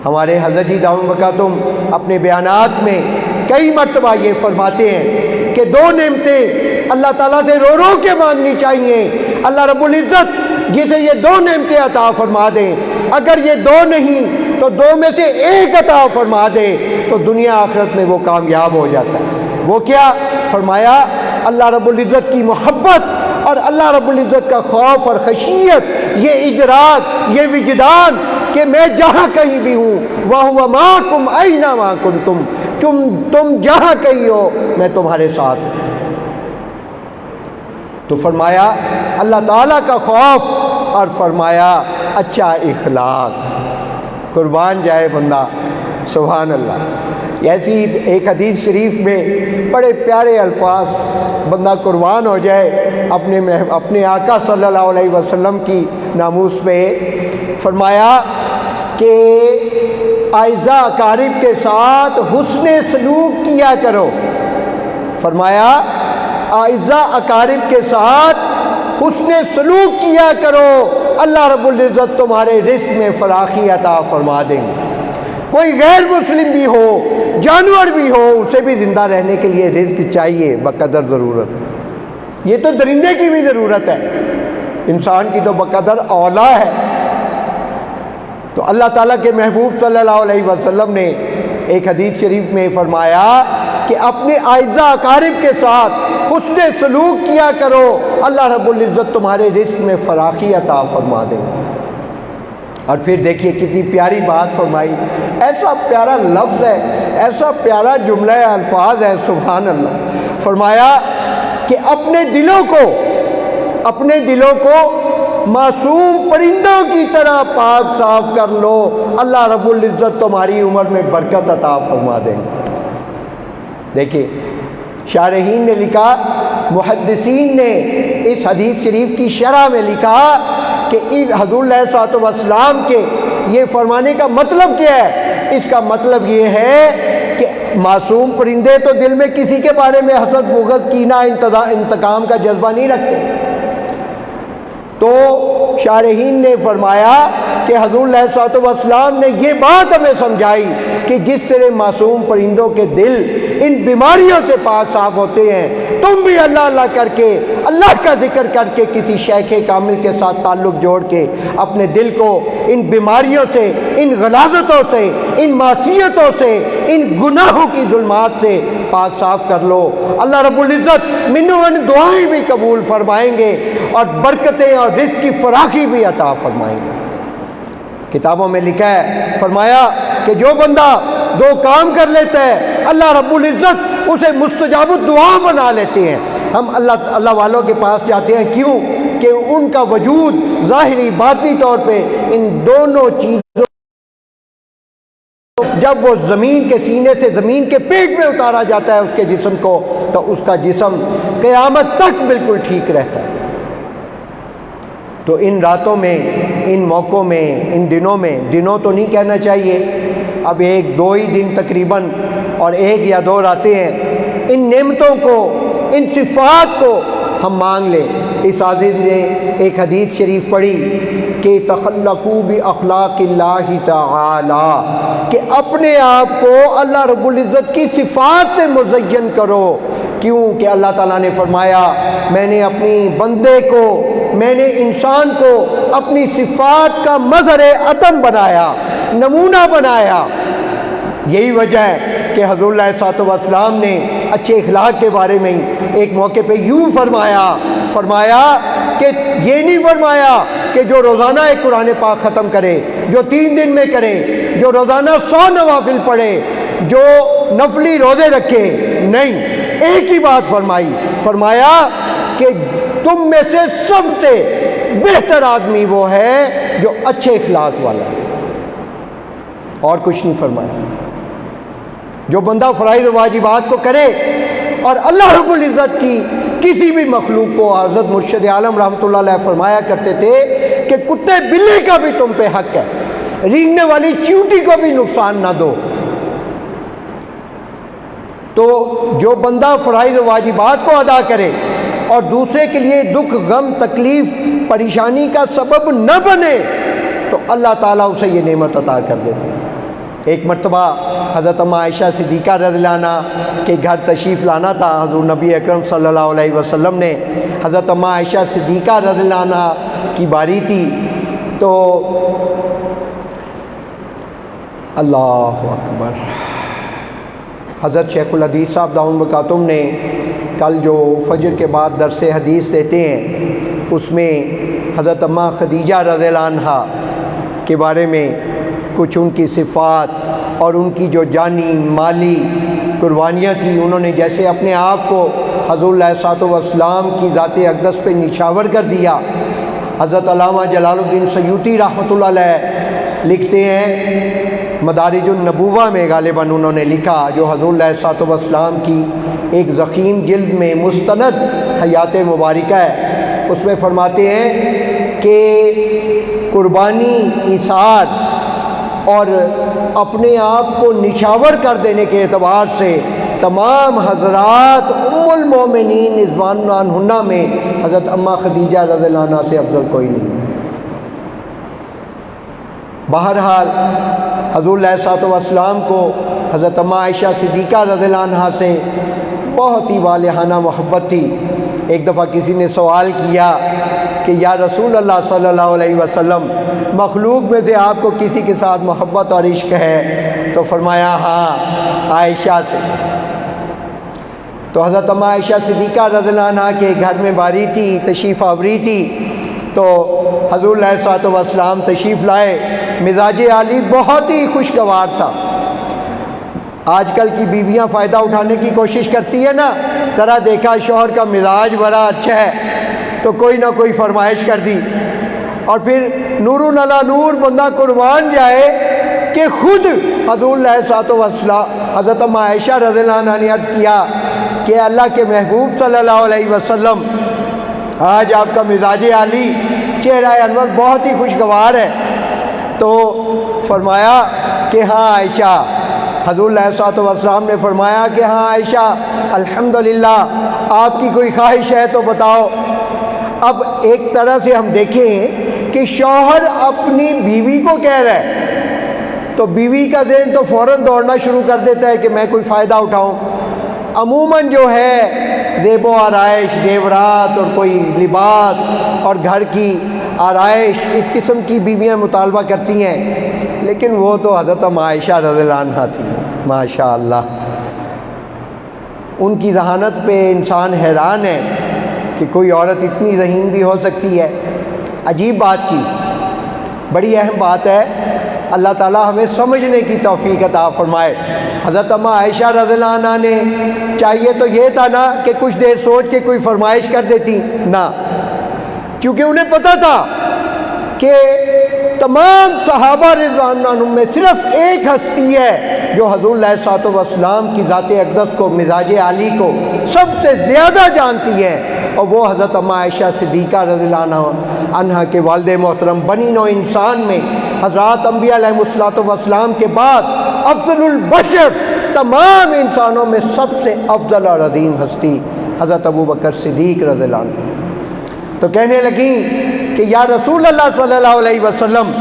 ہمارے حضرت جی دامن برکاتہم اپنے بیانات میں کئی مرتبہ یہ فرماتے ہیں کہ دو نعمتیں اللہ تعالیٰ سے رو رو کے مانگنی چاہیے، اللہ رب العزت جسے یہ دو نعمتیں عطا فرما دیں، اگر یہ دو نہیں تو دو میں سے ایک عطا فرما دے تو دنیا آخرت میں وہ کامیاب ہو جاتا ہے۔ وہ کیا؟ فرمایا اللہ رب العزت کی محبت اور اللہ رب العزت کا خوف اور خشیت، یہ ادراک، یہ وجدان کہ میں جہاں کہیں بھی ہوں وَهُوَ مَعَكُمْ أَيْنَمَا كُنْتُمْ، تم جہاں کہیں ہو میں تمہارے ساتھ ہوں۔ تو فرمایا اللہ تعالیٰ کا خوف اور فرمایا اچھا اخلاق۔ قربان جائے بندہ، سبحان اللہ۔ ایسی ایک حدیث شریف میں بڑے پیارے الفاظ، بندہ قربان ہو جائے اپنے آقا صلی اللہ علیہ وسلم کی ناموس پہ۔ فرمایا کہ اعزا اقارب کے ساتھ حسن سلوک کیا کرو۔ فرمایا اعزا اقارب کے ساتھ حسن سلوک کیا کرو، اللہ رب العزت تمہارے رزق میں فراخی عطا فرما دیں گے۔ کوئی غیر مسلم بھی ہو، جانور بھی ہو، اسے بھی زندہ رہنے کے لیے رزق چاہیے بقدر ضرورت۔ یہ تو درندے کی بھی ضرورت ہے، انسان کی تو بقدر اولا ہے۔ تو اللہ تعالیٰ کے محبوب صلی اللہ علیہ وسلم نے ایک حدیث شریف میں فرمایا کہ اپنے اعزا اقارب کے ساتھ حسن سلوک کیا کرو، اللہ رب العزت تمہارے رزق میں فراخی عطا فرما دیں گے۔ اور پھر دیکھیے کتنی پیاری بات فرمائی، ایسا پیارا لفظ ہے، ایسا پیارا جملہ الفاظ ہے، سبحان اللہ۔ فرمایا کہ اپنے دلوں کو معصوم پرندوں کی طرح پاک صاف کر لو، اللہ رب العزت تمہاری عمر میں برکت عطا فرما دیں گے۔ دیکھیے شارحین نے لکھا، محدثین نے اس حدیث شریف کی شرح میں لکھا کہ حضور علیہ الصلوۃ والسلام کے یہ فرمانے کا مطلب کیا ہے؟ اس کا مطلب یہ ہے کہ معصوم پرندے تو دل میں کسی کے بارے میں حسد، بغض، کینہ، انتقام کا جذبہ نہیں رکھتے، تو شارحین نے فرمایا کہ حضور علیہ الصلوۃ والسلام نے یہ بات ہمیں سمجھائی کہ جس طرح معصوم پرندوں کے دل ان بیماریوں سے پاک صاف ہوتے ہیں، تم بھی اللہ اللہ کر کے، اللہ کا ذکر کر کے، کسی شیخ کامل کے ساتھ تعلق جوڑ کے اپنے دل کو ان بیماریوں سے، ان غلاظتوں سے، ان معصیتوں سے، ان گناہوں کی ظلمات سے پاک صاف کر لو۔ اللہ رب العزت منوں دعائیں بھی قبول فرمائیں گے اور برکتیں اور رزق کی فراخی بھی عطا فرمائیں گے۔ کتابوں میں لکھا ہے، فرمایا کہ جو بندہ دو کام کر لیتا ہے اللہ رب العزت اسے مستجاب الدعا بنا لیتے ہیں۔ ہم اللہ والوں کے پاس جاتے ہیں، کیوں؟ کہ ان کا وجود ظاہری باطنی طور پہ ان دونوں چیزوں جب وہ زمین کے سینے سے زمین کے پیٹ میں اتارا جاتا ہے اس کے جسم کو، تو اس کا جسم قیامت تک بالکل ٹھیک رہتا ہے۔ تو ان راتوں میں، ان موقعوں میں، ان دنوں میں، دنوں تو نہیں کہنا چاہیے، اب ایک دو ہی دن تقریباً اور ایک یا دو راتیں ہیں، ان نعمتوں کو، ان صفات کو ہم مانگ لیں۔ اس عزیز نے ایک حدیث شریف پڑھی کہ تخلقوا باخلاق اللہ تعالی، کہ اپنے آپ کو اللہ رب العزت کی صفات سے مزین کرو۔ کیوں کہ اللہ تعالیٰ نے فرمایا میں نے اپنی بندے کو، میں نے انسان کو اپنی صفات کا مظہر عدم بنایا، نمونہ بنایا۔ یہی وجہ ہے کہ حضور علیہ الصلوۃ والسلام نے اچھے اخلاق کے بارے میں ایک موقع پہ یوں فرمایا کہ یہ نہیں فرمایا کہ جو روزانہ ایک قرآن پاک ختم کرے، جو 3 دن میں کرے، جو روزانہ 100 نوافل پڑھے، جو نفلی روزے رکھے، نہیں، ایک ہی بات فرمایا کہ تم میں سے سب سے بہتر آدمی وہ ہے جو اچھے اخلاق والا ہے، اور کچھ نہیں فرمایا۔ جو بندہ فرائض و واجبات کو کرے، اور اللہ رب العزت کی کسی بھی مخلوق کو، حضرت مرشد عالم رحمۃ اللہ علیہ فرمایا کرتے تھے کہ کتے بلی کا بھی تم پہ حق ہے، رینگنے والی چیونٹی کو بھی نقصان نہ دو۔ تو جو بندہ فرائض و واجبات کو ادا کرے اور دوسرے کے لیے دکھ، غم، تکلیف، پریشانی کا سبب نہ بنے، تو اللہ تعالیٰ اسے یہ نعمت عطا کر دیتے ہیں۔ ایک مرتبہ حضرت اماں عائشہ صدیقہ رضی اللہ عنہ کے گھر تشریف لانا تھا حضور نبی اکرم صلی اللہ علیہ وسلم نے۔ حضرت اماں عائشہ صدیقہ رضی اللہ عنہ کی باری تھی، تو اللہ اکبر، حضرت شیخ الحدیث صاحب دامن برکاتہم نے کل جو فجر کے بعد درس حدیث دیتے ہیں اس میں حضرت اماں خدیجہ رضی اللہ عنہ کے بارے میں کچھ ان کی صفات اور ان کی جو جانی مالی قربانیاں تھیں، انہوں نے جیسے اپنے آپ کو حضور علیہ الصلوۃ والسلام کی ذات اقدس پہ نچھاور کر دیا۔ حضرت علامہ جلال الدین سیوطی رحمۃ اللہ علیہ لکھتے ہیں، مدارج النبوہ میں غالباً انہوں نے لکھا، جو حضور علیہ الصلوۃ والسلام کی ایک ضخیم جلد میں مستند حیات مبارکہ ہے، اس میں فرماتے ہیں کہ قربانی، ایثار اور اپنے آپ کو نچھاور کر دینے کے اعتبار سے تمام حضرات ام المومنین رضوان عنہا میں حضرت اماں خدیجہ رضی اللہ عنہا سے افضل کوئی نہیں۔ بہرحال حضور علیہ الصلوۃ والسلام کو حضرت اماں عائشہ صدیقہ رضی اللہ عنہا سے بہت ہی والہانہ محبت تھی۔ ایک دفعہ کسی نے سوال کیا کہ یا رسول اللہ صلی اللہ علیہ وسلم، مخلوق میں سے آپ کو کسی کے ساتھ محبت اور عشق ہے؟ تو فرمایا ہاں، عائشہ سے۔ تو حضرت اماں عائشہ صدیقہ رضی اللہ عنہا کے گھر میں باری تھی، تشریف آوری تھی، تو حضور علیہ الصلوۃ والسلام تشریف لائے، مزاج عالی بہت ہی خوشگوار تھا۔ آج کل کی بیویاں فائدہ اٹھانے کی کوشش کرتی ہے نا، ذرا دیکھا شوہر کا مزاج بڑا اچھا ہے تو کوئی نہ کوئی فرمائش کر دی، اور پھر نور علی نور بندہ قربان جائے کہ خود حضور علیہ الصلوۃ والسلام حضرت اماں عائشہ رضی اللہ عنہا نے عرض کیا کہ اللہ کے محبوب صلی اللہ علیہ وسلم، آج آپ کا مزاج عالی، چہرہ انور بہت ہی خوشگوار ہے۔ تو فرمایا کہ ہاں عائشہ، حضور علیہ الصلوۃ والسلام نے فرمایا کہ ہاں عائشہ، الحمدللہ، آپ کی کوئی خواہش ہے تو بتاؤ۔ اب ایک طرح سے ہم دیکھیں کہ شوہر اپنی بیوی کو کہہ رہا ہے تو بیوی کا ذہن تو فوراً دوڑنا شروع کر دیتا ہے کہ میں کوئی فائدہ اٹھاؤں. عموماً جو ہے زیب و آرائش، زیورات اور کوئی لباس اور گھر کی آرائش، اس قسم کی بیویاں مطالبہ کرتی ہیں، لیکن وہ تو حضرت عائشہ رضی اللہ عنہا تھی ماشاء اللہ. ان کی ذہانت پہ انسان حیران ہے کہ کوئی عورت اتنی ذہین بھی ہو سکتی ہے. عجیب بات کی، بڑی اہم بات ہے. اللہ تعالیٰ ہمیں سمجھنے کی توفیق عطا فرمائے. حضرت عائشہ رضی اللہ عنہا نے چاہیے تو یہ تھا نا کہ کچھ دیر سوچ کے کوئی فرمائش کر دیتی، نہ، کیونکہ انہیں پتہ تھا کہ تمام صحابہ رضوان اللہ عنہم میں صرف ایک ہستی ہے جو حضور علیہ الصلوۃ والسلام کی ذات اقدس کو، مزاج عالی کو سب سے زیادہ جانتی ہے، اور وہ حضرت عائشہ صدیقہ رضی اللہ عنہا کے والد محترم. بنی نوع انسان میں حضرات انبیاء علیہ الصلوۃ والسلام کے بعد افضل البشر، تمام انسانوں میں سب سے افضل اور عظیم ہستی حضرت ابوبکر صدیق رضی اللہ عنہ. تو کہنے لگیں کہ یا رسول اللہ صلی اللہ علیہ وسلم،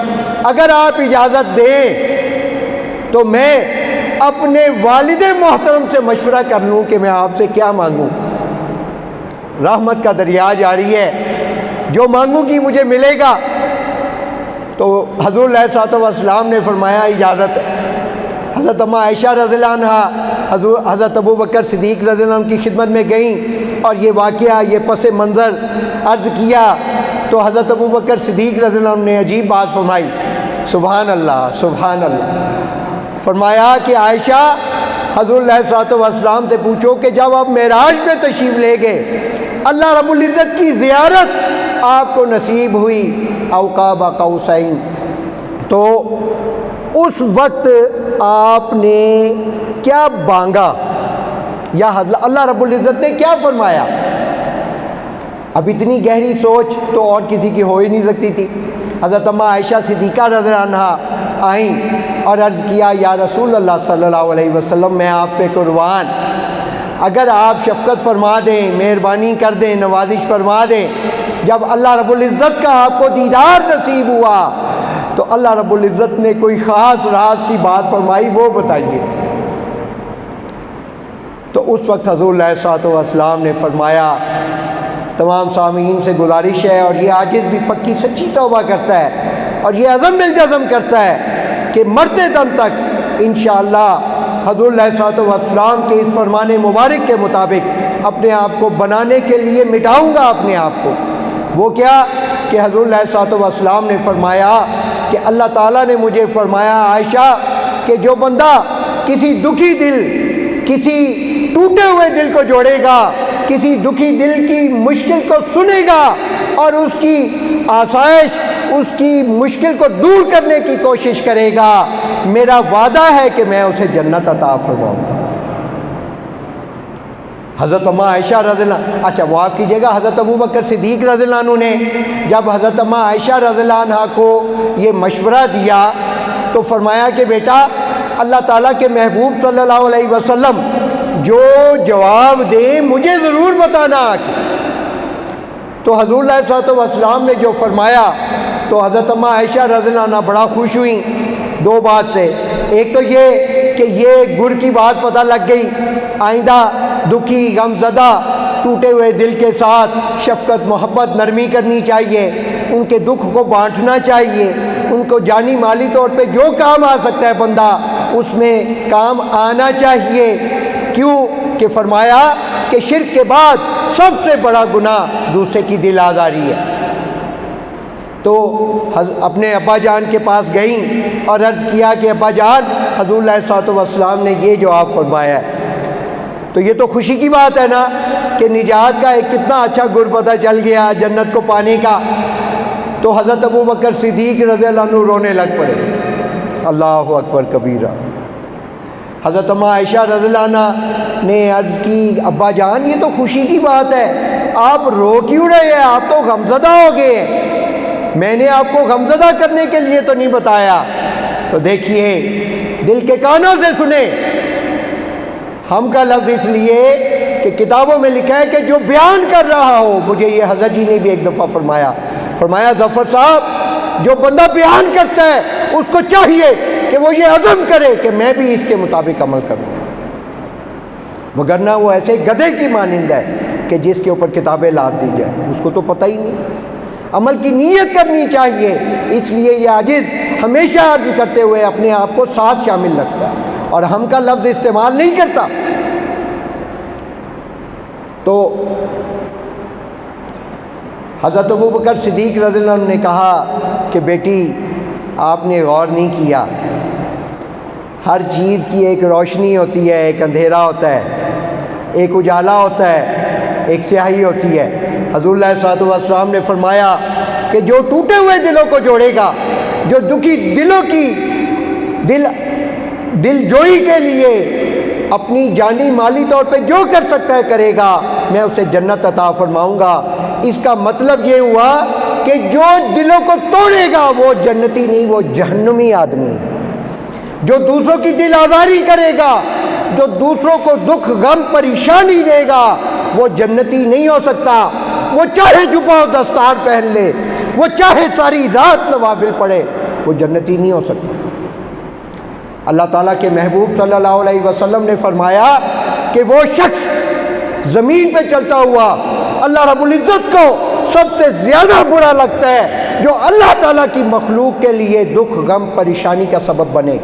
اگر آپ اجازت دیں تو میں اپنے والد محترم سے مشورہ کر لوں کہ میں آپ سے کیا مانگوں. رحمت کا دریا جاری ہے، جو مانگوں گی مجھے ملے گا. تو حضور علیہ الصلوۃ والسلام نے فرمایا اجازت ہے. حضرت عائشہ رضی اللہ عنہا حضرت ابوبکر صدیق رضی اللہ عنہ کی خدمت میں گئیں اور یہ واقعہ، یہ پس منظر عرض کیا تو حضرت ابوبکر صدیق رضی اللہ عنہ نے عجیب بات فرمائی. سبحان اللہ سبحان اللہ. فرمایا کہ عائشہ، حضور علیہ الصلوۃ والسلام سے پوچھو کہ جب آپ معراج پہ تشریف لے گئے، اللہ رب العزت کی زیارت آپ کو نصیب ہوئی، او قاب قوسین، تو اس وقت آپ نے کیا مانگا یا اللہ رب العزت نے کیا فرمایا؟ اب اتنی گہری سوچ تو اور کسی کی ہو ہی نہیں سکتی تھی. حضرت عائشہ صدیقہ رضی اللہ عنہا آئیں اور عرض کیا یا رسول اللہ صلی اللہ علیہ وسلم، میں آپ پہ قربان، اگر آپ شفقت فرما دیں، مہربانی کر دیں، نوازش فرما دیں، جب اللہ رب العزت کا آپ کو دیدار نصیب ہوا تو اللہ رب العزت نے کوئی خاص راز کی بات فرمائی، وہ بتائیے. تو اس وقت حضور علیہ الصلوۃ والسلام نے فرمایا، تمام سامعین سے گزارش ہے، اور یہ عاجز بھی پکی سچی توبہ کرتا ہے اور یہ عزم بالجزم کرتا ہے کہ مرتے دم تک انشاءاللہ حضور علیہ الصلوۃ والسلام کے اس فرمان مبارک کے مطابق اپنے آپ کو بنانے کے لیے مٹاؤں گا اپنے آپ کو. وہ کیا کہ حضور علیہ الصلوۃ والسلام نے فرمایا کہ اللہ تعالیٰ نے مجھے فرمایا عائشہ کہ جو بندہ کسی دکھی دل، کسی ٹوٹے ہوئے دل کو جوڑے گا، کسی دکھی دل کی مشکل کو سنے گا اور اس کی آسائش، اس کی مشکل کو دور کرنے کی کوشش کرے گا، میرا وعدہ ہے کہ میں اسے جنت عطا فرماؤں گا. حضرت عائشہ رضی اللہ، اچھا معاف کیجیے گا، حضرت ابوبکر صدیق رضی اللہ عنہ نے جب حضرت عائشہ رضی اللہ عنہ کو یہ مشورہ دیا تو فرمایا کہ بیٹا، اللہ تعالیٰ کے محبوب صلی اللہ علیہ وسلم جو جواب دیں مجھے ضرور بتانا. تو حضور علیہ الصلوۃ والسلام نے جو فرمایا تو حضرت عائشہ رضی اللہ عنہ بڑا خوش ہوئیں دو بات سے. ایک تو یہ کہ یہ گر کی بات پتہ لگ گئی، آئندہ دکھی، غم زدہ، ٹوٹے ہوئے دل کے ساتھ شفقت، محبت، نرمی کرنی چاہیے، ان کے دکھ کو بانٹنا چاہیے، ان کو جانی مالی طور پہ جو کام آ سکتا ہے بندہ اس میں کام آنا چاہیے. کیوں کہ فرمایا کہ شرک کے بعد سب سے بڑا گناہ دوسرے کی دل آزاری ہے. تو اپنے ابا جان کے پاس گئیں اور عرض کیا کہ ابا جان، حضور علیہ الصلوۃ والسلام نے یہ جواب فرمایا ہے. تو یہ تو خوشی کی بات ہے نا کہ نجات کا ایک کتنا اچھا گر پتہ چل گیا جنت کو پانے کا. تو حضرت ابوبکر صدیق رضی اللہ عنہ رونے لگ پڑے. اللہ اکبر کبیرہ. حضرت عائشہ رضی اللہ عنہ نے عرض کی ابا جان یہ تو خوشی کی بات ہے، آپ رو کیوں رہے ہیں؟ آپ تو غمزدہ ہو گئے ہیں. میں نے آپ کو غمزدہ کرنے کے لیے تو نہیں بتایا. تو دیکھیے دل کے کانوں سے سنیں. ہم کا لفظ اس لیے کہ کتابوں میں لکھا ہے کہ جو بیان کر رہا ہو، مجھے یہ حضرت جی نے بھی ایک دفعہ فرمایا ظفر صاحب جو بندہ بیان کرتا ہے اس کو چاہیے کہ وہ یہ عزم کرے کہ میں بھی اس کے مطابق عمل کروں، وگرنہ وہ ایسے گدھے کی مانند ہے کہ جس کے اوپر کتابیں لاد دی جائیں، اس کو تو پتہ ہی نہیں۔ عمل کی نیت کرنی چاہیے، اس لیے یہ عاجز ہمیشہ عرض کرتے ہوئے اپنے آپ کو ساتھ شامل رکھتا ہے اور ہم کا لفظ استعمال نہیں کرتا۔ تو حضرت ابوبکر صدیق رضی اللہ عنہ نے کہا کہ بیٹی آپ نے غور نہیں کیا، ہر چیز کی ایک روشنی ہوتی ہے، ایک اندھیرا ہوتا ہے، ایک اجالا ہوتا ہے، ایک سیاہی ہوتی ہے۔ حضور علیہ الصلوۃ والسلام نے فرمایا کہ جو ٹوٹے ہوئے دلوں کو جوڑے گا، جو دکھی دلوں کی دل جوئی کے لیے اپنی جانی مالی طور پہ جو کر سکتا ہے کرے گا، میں اسے جنت عطا فرماؤں گا۔ اس کا مطلب یہ ہوا کہ جو دلوں کو توڑے گا وہ جنتی نہیں، وہ جہنمی آدمی۔ جو دوسروں کی دل آزاری کرے گا، جو دوسروں کو دکھ غم پریشانی دے گا، وہ جنتی نہیں ہو سکتا۔ وہ چاہے جبہ و دستار پہن لے، وہ چاہے ساری رات نوافل پڑھے، وہ جنتی نہیں ہو سکتا۔ اللہ تعالیٰ کے محبوب صلی اللہ علیہ وسلم نے فرمایا کہ وہ شخص زمین پہ چلتا ہوا اللہ رب العزت کو سب سے زیادہ برا لگتا ہے جو اللہ تعالیٰ کی مخلوق کے لیے دکھ غم پریشانی کا سبب بنے۔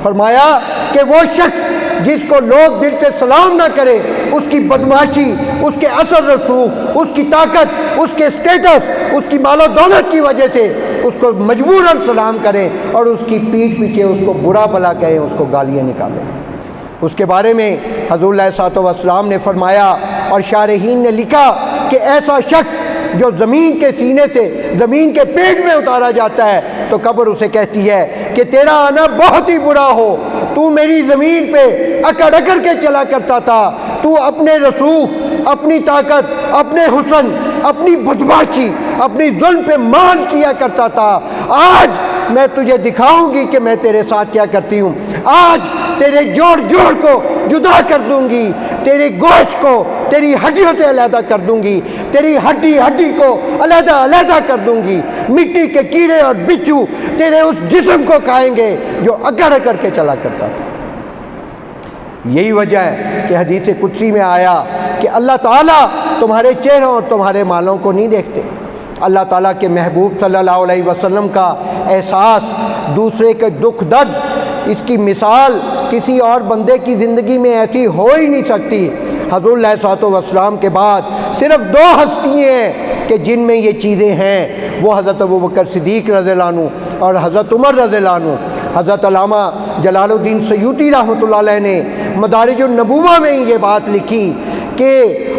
فرمایا کہ وہ شخص جس کو لوگ دل سے سلام نہ کرے، اس کی بدمعاشی، اس کے اثر رسوخ، اس کی طاقت، اس کے سٹیٹس، اس کی مال و دولت کی وجہ سے اس کو مجبوراً سلام کریں اور اس کی پیٹھ پیچھے اس کو برا بھلا کہیں، اس کو گالیاں نکالیں۔ اس کے بارے میں حضور علیہ الصلوۃ والسلام نے فرمایا اور شارحین نے لکھا کہ ایسا شخص جو زمین کے سینے سے زمین کے پیٹ میں اتارا جاتا ہے تو قبر اسے کہتی ہے کہ تیرا آنا بہت ہی برا ہو، تو میری زمین پہ اکڑ اکڑ کے چلا کرتا تھا، تو اپنے رسوخ، اپنی طاقت، اپنے حسن، اپنی بدمعاشی، اپنی ظلم پہ مان کیا کرتا تھا۔ آج میں تجھے دکھاؤں گی کہ میں تیرے ساتھ کیا کرتی ہوں۔ آج تیرے جوڑ جوڑ کو جدا کر دوں گی، تیرے گوشت کو تیری ہڈیوں سے علیحدہ کر دوں گی، تیری ہڈی ہڈی کو علیحدہ علیحدہ کر دوں گی، مٹی کے کیڑے اور بچھو تیرے اس جسم کو کھائیں گے جو اکڑ اکڑ کے چلا کرتا تھا۔ یہی وجہ ہے کہ حدیث قدسی میں آیا کہ اللہ تعالیٰ تمہارے چہروں اور تمہارے مالوں کو نہیں دیکھتے۔ اللہ تعالیٰ کے محبوب صلی اللہ علیہ وسلم کا احساس، دوسرے کے دکھ درد، اس کی مثال کسی اور بندے کی زندگی میں ایسی ہو ہی نہیں سکتی۔ حضور علیہ الصلوۃ والسلام کے بعد صرف دو ہستیاں ہیں کہ جن میں یہ چیزیں ہیں، وہ حضرت ابوبکر صدیق رضی اللہ عنہ اور حضرت عمر رضی اللہ عنہ۔ حضرت علامہ جلال الدین سیوطی رحمۃ اللہ علیہ نے مدارج النبوہ میں یہ بات لکھی کہ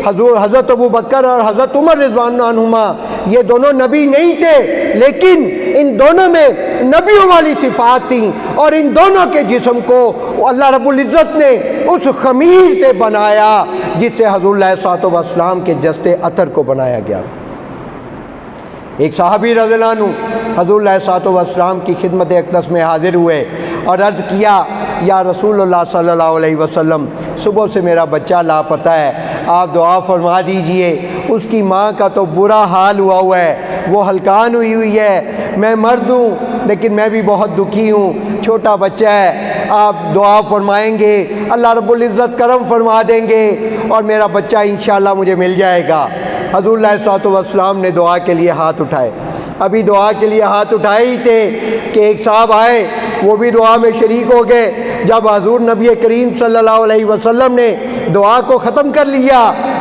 حضرت ابوبکر اور حضرت عمر رضوان اللہ عنہما یہ دونوں نبی نہیں تھے، لیکن ان دونوں میں نبیوں والی صفات تھیں اور ان دونوں کے جسم کو اللہ رب العزت نے اس خمیر سے بنایا جس سے حضور علیہ الصلوۃ والسلام کے جسد عطر کو بنایا گیا۔ ایک صحابی رضی اللہ عنہ حضور علیہ الصلوۃ والسلام کی خدمت اقدس میں حاضر ہوئے اور عرض کیا، یا رسول اللہ صلی اللہ علیہ وسلم، صبح سے میرا بچہ لاپتہ ہے، آپ دعا فرما دیجئے، اس کی ماں کا تو برا حال ہوا ہے، وہ ہلکان ہوئی ہے، میں مرد ہوں لیکن میں بھی بہت دکھی ہوں، چھوٹا بچہ ہے، آپ دعا فرمائیں گے اللہ رب العزت کرم فرما دیں گے اور میرا بچہ انشاءاللہ مجھے مل جائے گا۔ حضور علیہ الصلوۃ والسلام نے دعا کے لیے ہاتھ اٹھائے، ابھی دعا کے لیے ہاتھ اٹھائے ہی تھے کہ ایک صاحب آئے، وہ بھی دعا میں شریک ہو گئے۔ جب حضور نبی کریم صلی اللہ علیہ وسلم نے دعا کو ختم کر لیا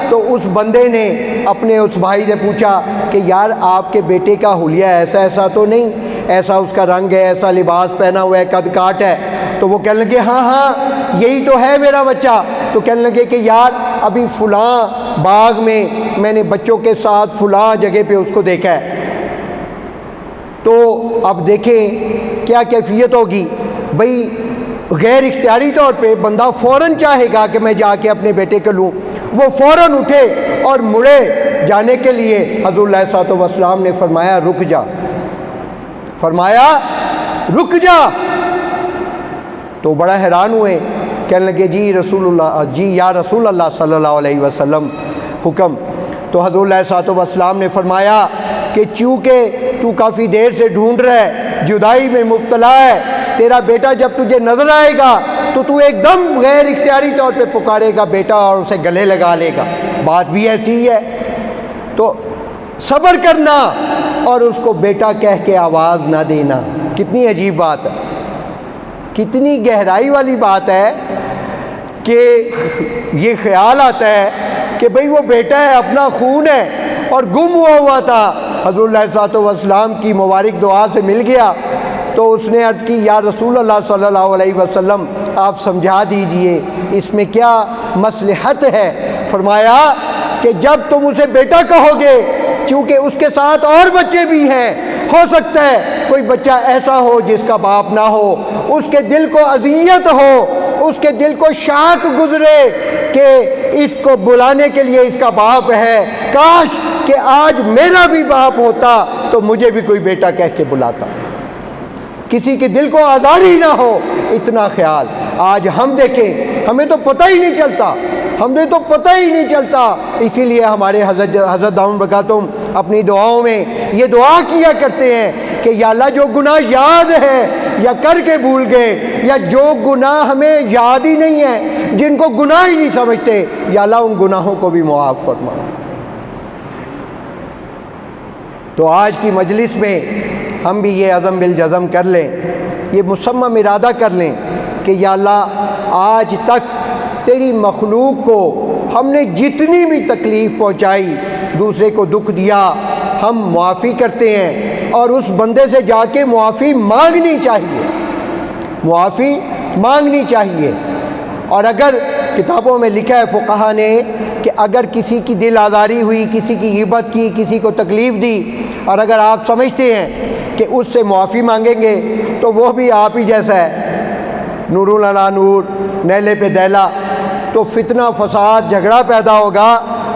تو اس بندے نے اپنے اس بھائی سے پوچھا کہ یار آپ کے بیٹے کا حلیہ ایسا تو نہیں، ایسا اس کا رنگ ہے، ایسا لباس پہنا ہوا ہے، قد کاٹ ہے؟ تو وہ کہنے لگے ہاں یہی تو ہے میرا بچہ۔ تو کہنے لگے کہ یار ابھی فلاں باغ میں نے بچوں کے ساتھ فلاں جگہ پہ اس کو دیکھا ہے۔ تو اب دیکھیں کیا کیفیت ہوگی بھئی، غیر اختیاری طور پہ بندہ فوراً چاہے گا کہ میں جا کے اپنے بیٹے کو لوں، وہ فوراً اٹھے اور مڑے جانے کے لیے حضور علیہ الصلوۃ والسلام نے فرمایا رک جا، فرمایا رک جا۔ تو بڑا حیران ہوئے کہنے لگے جی یا رسول اللہ صلی اللہ علیہ وسلم حکم۔ تو حضور علیہ الصلوۃ والسلام نے فرمایا کہ چونکہ تو کافی دیر سے ڈھونڈ رہا ہے، جدائی میں مبتلا ہے، تیرا بیٹا جب تجھے نظر آئے گا تو ایک دم غیر اختیاری طور پہ پکارے گا بیٹا اور اسے گلے لگا لے گا۔ بات بھی ایسی ہی ہے، تو صبر کرنا اور اس کو بیٹا کہہ کے آواز نہ دینا۔ کتنی عجیب بات ہے، کتنی گہرائی والی بات ہے کہ یہ خیال آتا ہے کہ بھئی وہ بیٹا ہے، اپنا خون ہے اور گم ہوا تھا، حضور علیہ الصلوۃ والسلام کی مبارک دعا سے مل گیا، تو اس نے عرض کی یا رسول اللہ صلی اللہ علیہ وسلم آپ سمجھا دیجئے اس میں کیا مصلحت ہے۔ فرمایا کہ جب تم اسے بیٹا کہو گے، چونکہ اس کے ساتھ اور بچے بھی ہیں، ہو سکتا ہے کوئی بچہ ایسا ہو جس کا باپ نہ ہو، اس کے دل کو اذیت ہو، اس کے دل کو شاک گزرے کہ اس کو بلانے کے لیے اس کا باپ ہے، کاش کہ آج میرا بھی باپ ہوتا تو مجھے بھی کوئی بیٹا کہہ کے بلاتا، کسی کے دل کو آزاری نہ ہو، اتنا خیال۔ آج ہم دیکھیں، ہمیں تو پتہ ہی نہیں چلتا، اسی لیے ہمارے حضرت دامن برکاتہم اپنی دعاؤں میں یہ دعا کیا کرتے ہیں کہ یا اللہ جو گناہ یاد ہے یا کر کے بھول گئے، یا جو گناہ ہمیں یاد ہی نہیں ہے، جن کو گناہ ہی نہیں سمجھتے، یا اللہ ان گناہوں کو بھی معاف فرما۔ تو آج کی مجلس میں ہم بھی یہ عزم بالجزم کر لیں، یہ مصمم ارادہ کر لیں کہ یا اللہ آج تک تیری مخلوق کو ہم نے جتنی بھی تکلیف پہنچائی، دوسرے کو دکھ دیا، ہم معافی کرتے ہیں اور اس بندے سے جا کے معافی مانگنی چاہیے۔ اور اگر کتابوں میں لکھا ہے فقہا نے کہ اگر کسی کی دل آزاری ہوئی، کسی کی غیبت کی، کسی کو تکلیف دی، اور اگر آپ سمجھتے ہیں کہ اس سے معافی مانگیں گے تو وہ بھی آپ ہی جیسا ہے، نور علی نور، نیلے پہ دیلا، تو فتنہ فساد جھگڑا پیدا ہوگا،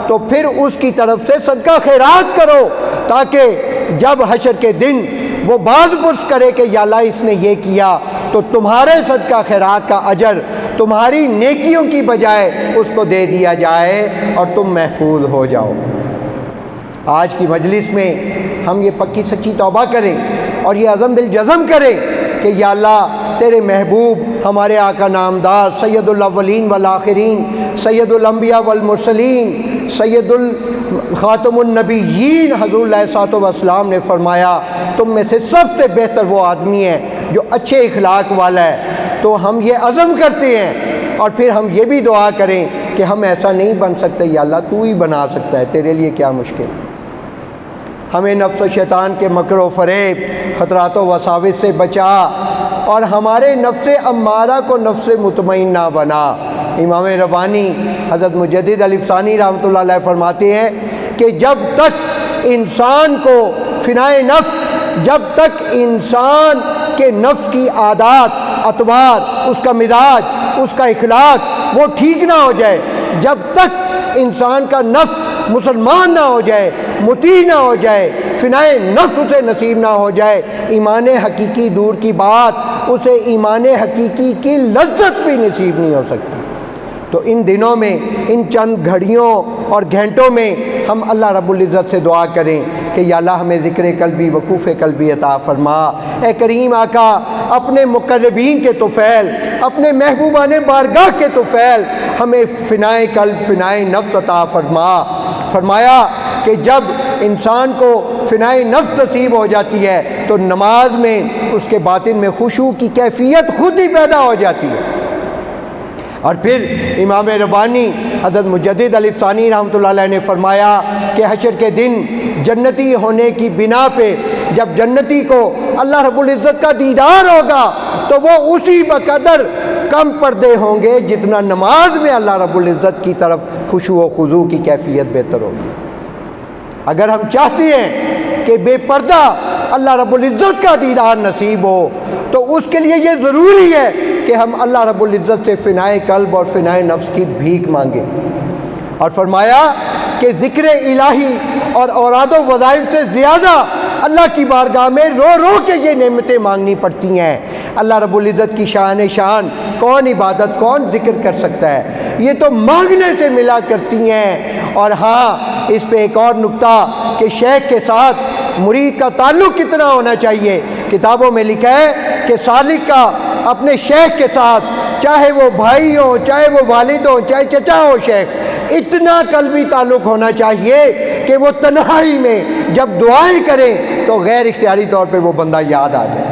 تو پھر اس کی طرف سے صدقہ خیرات کرو، تاکہ جب حشر کے دن وہ باز پرس کرے کہ یا اللہ اس نے یہ کیا، تو تمہارے صدقہ خیرات کا اجر تمہاری نیکیوں کی بجائے اس کو دے دیا جائے اور تم محفوظ ہو جاؤ۔ آج کی مجلس میں ہم یہ پکی سچی توبہ کریں اور یہ عزم بالجزم کریں کہ یا اللہ تیرے محبوب ہمارے آقا نامدار سید الاولین والآخرین، سید الانبیاء والمرسلین، سید خاتم النبیین حضور علیہ الصلوۃ والسلام نے فرمایا تم میں سے سب سے بہتر وہ آدمی ہے جو اچھے اخلاق والا ہے۔ تو ہم یہ عزم کرتے ہیں اور پھر ہم یہ بھی دعا کریں کہ ہم ایسا نہیں بن سکتے، یا اللہ تو ہی بنا سکتا ہے، تیرے لیے کیا مشکل۔ ہمیں نفس و شیطان کے مکر و فریب، خطرات و وساوس سے بچا اور ہمارے نفس امارہ کو نفس مطمئنہ بنا۔ امام ربانی حضرت مجدد علی ثانی رحمۃ اللہ علیہ فرماتے ہیں کہ جب تک انسان کو فنائے نفس، جب تک انسان کے نفس کی عادات، اطوار، اس کا مزاج، اس کا اخلاق وہ ٹھیک نہ ہو جائے، جب تک انسان کا نفس مسلمان نہ ہو جائے، مطیع نہ ہو جائے، فنائے نفس اسے نصیب نہ ہو جائے، ایمان حقیقی دور کی بات، اسے ایمان حقیقی کی لذت بھی نصیب نہیں ہو سکتی۔ تو ان دنوں میں، ان چند گھڑیوں اور گھنٹوں میں ہم اللہ رب العزت سے دعا کریں کہ یا اللہ ہمیں ذکر قلبی، وقوف قلبی عطا فرما۔ اے کریم آقا اپنے مقربین کے طفیل، اپنے محبوبان بارگاہ کے طفیل ہمیں فنائے قلب، فنائے نفس عطا فرما۔ فرمایا کہ جب انسان کو فنائے نفس نصیب ہو جاتی ہے تو نماز میں اس کے باطن میں خشوع کی کیفیت خود ہی پیدا ہو جاتی ہے۔ اور پھر امام ربانی حضرت مجدد علی ثانی رحمۃ اللہ علیہ نے فرمایا کہ حشر کے دن جنتی ہونے کی بنا پہ جب جنتی کو اللہ رب العزت کا دیدار ہوگا تو وہ اسی بقدر کم پردے ہوں گے جتنا نماز میں اللہ رب العزت کی طرف خشوع و خضوع کی کیفیت بہتر ہوگی۔ اگر ہم چاہتے ہیں کہ بے پردہ اللہ رب العزت کا دیدار نصیب ہو تو اس کے لیے یہ ضروری ہے کہ ہم اللہ رب العزت سے فنائے قلب اور فنائے نفس کی بھیک مانگیں۔ اور فرمایا کہ ذکر الہی اور اوراد و وظائف سے زیادہ اللہ کی بارگاہ میں رو رو کے یہ نعمتیں مانگنی پڑتی ہیں۔ اللہ رب العزت کی شان شان کون عبادت کون ذکر کر سکتا ہے؟ یہ تو مانگنے سے ملا کرتی ہیں۔ اور ہاں اس پہ ایک اور نکتہ کہ شیخ کے ساتھ مرید کا تعلق کتنا ہونا چاہیے۔ کتابوں میں لکھا ہے کہ سالک کا اپنے شیخ کے ساتھ، چاہے وہ بھائی ہوں، چاہے وہ والد ہوں، چاہے چچا ہو، شیخ، اتنا قلبی تعلق ہونا چاہیے کہ وہ تنہائی میں جب دعائیں کریں تو غیر اختیاری طور پہ وہ بندہ یاد آ جائے۔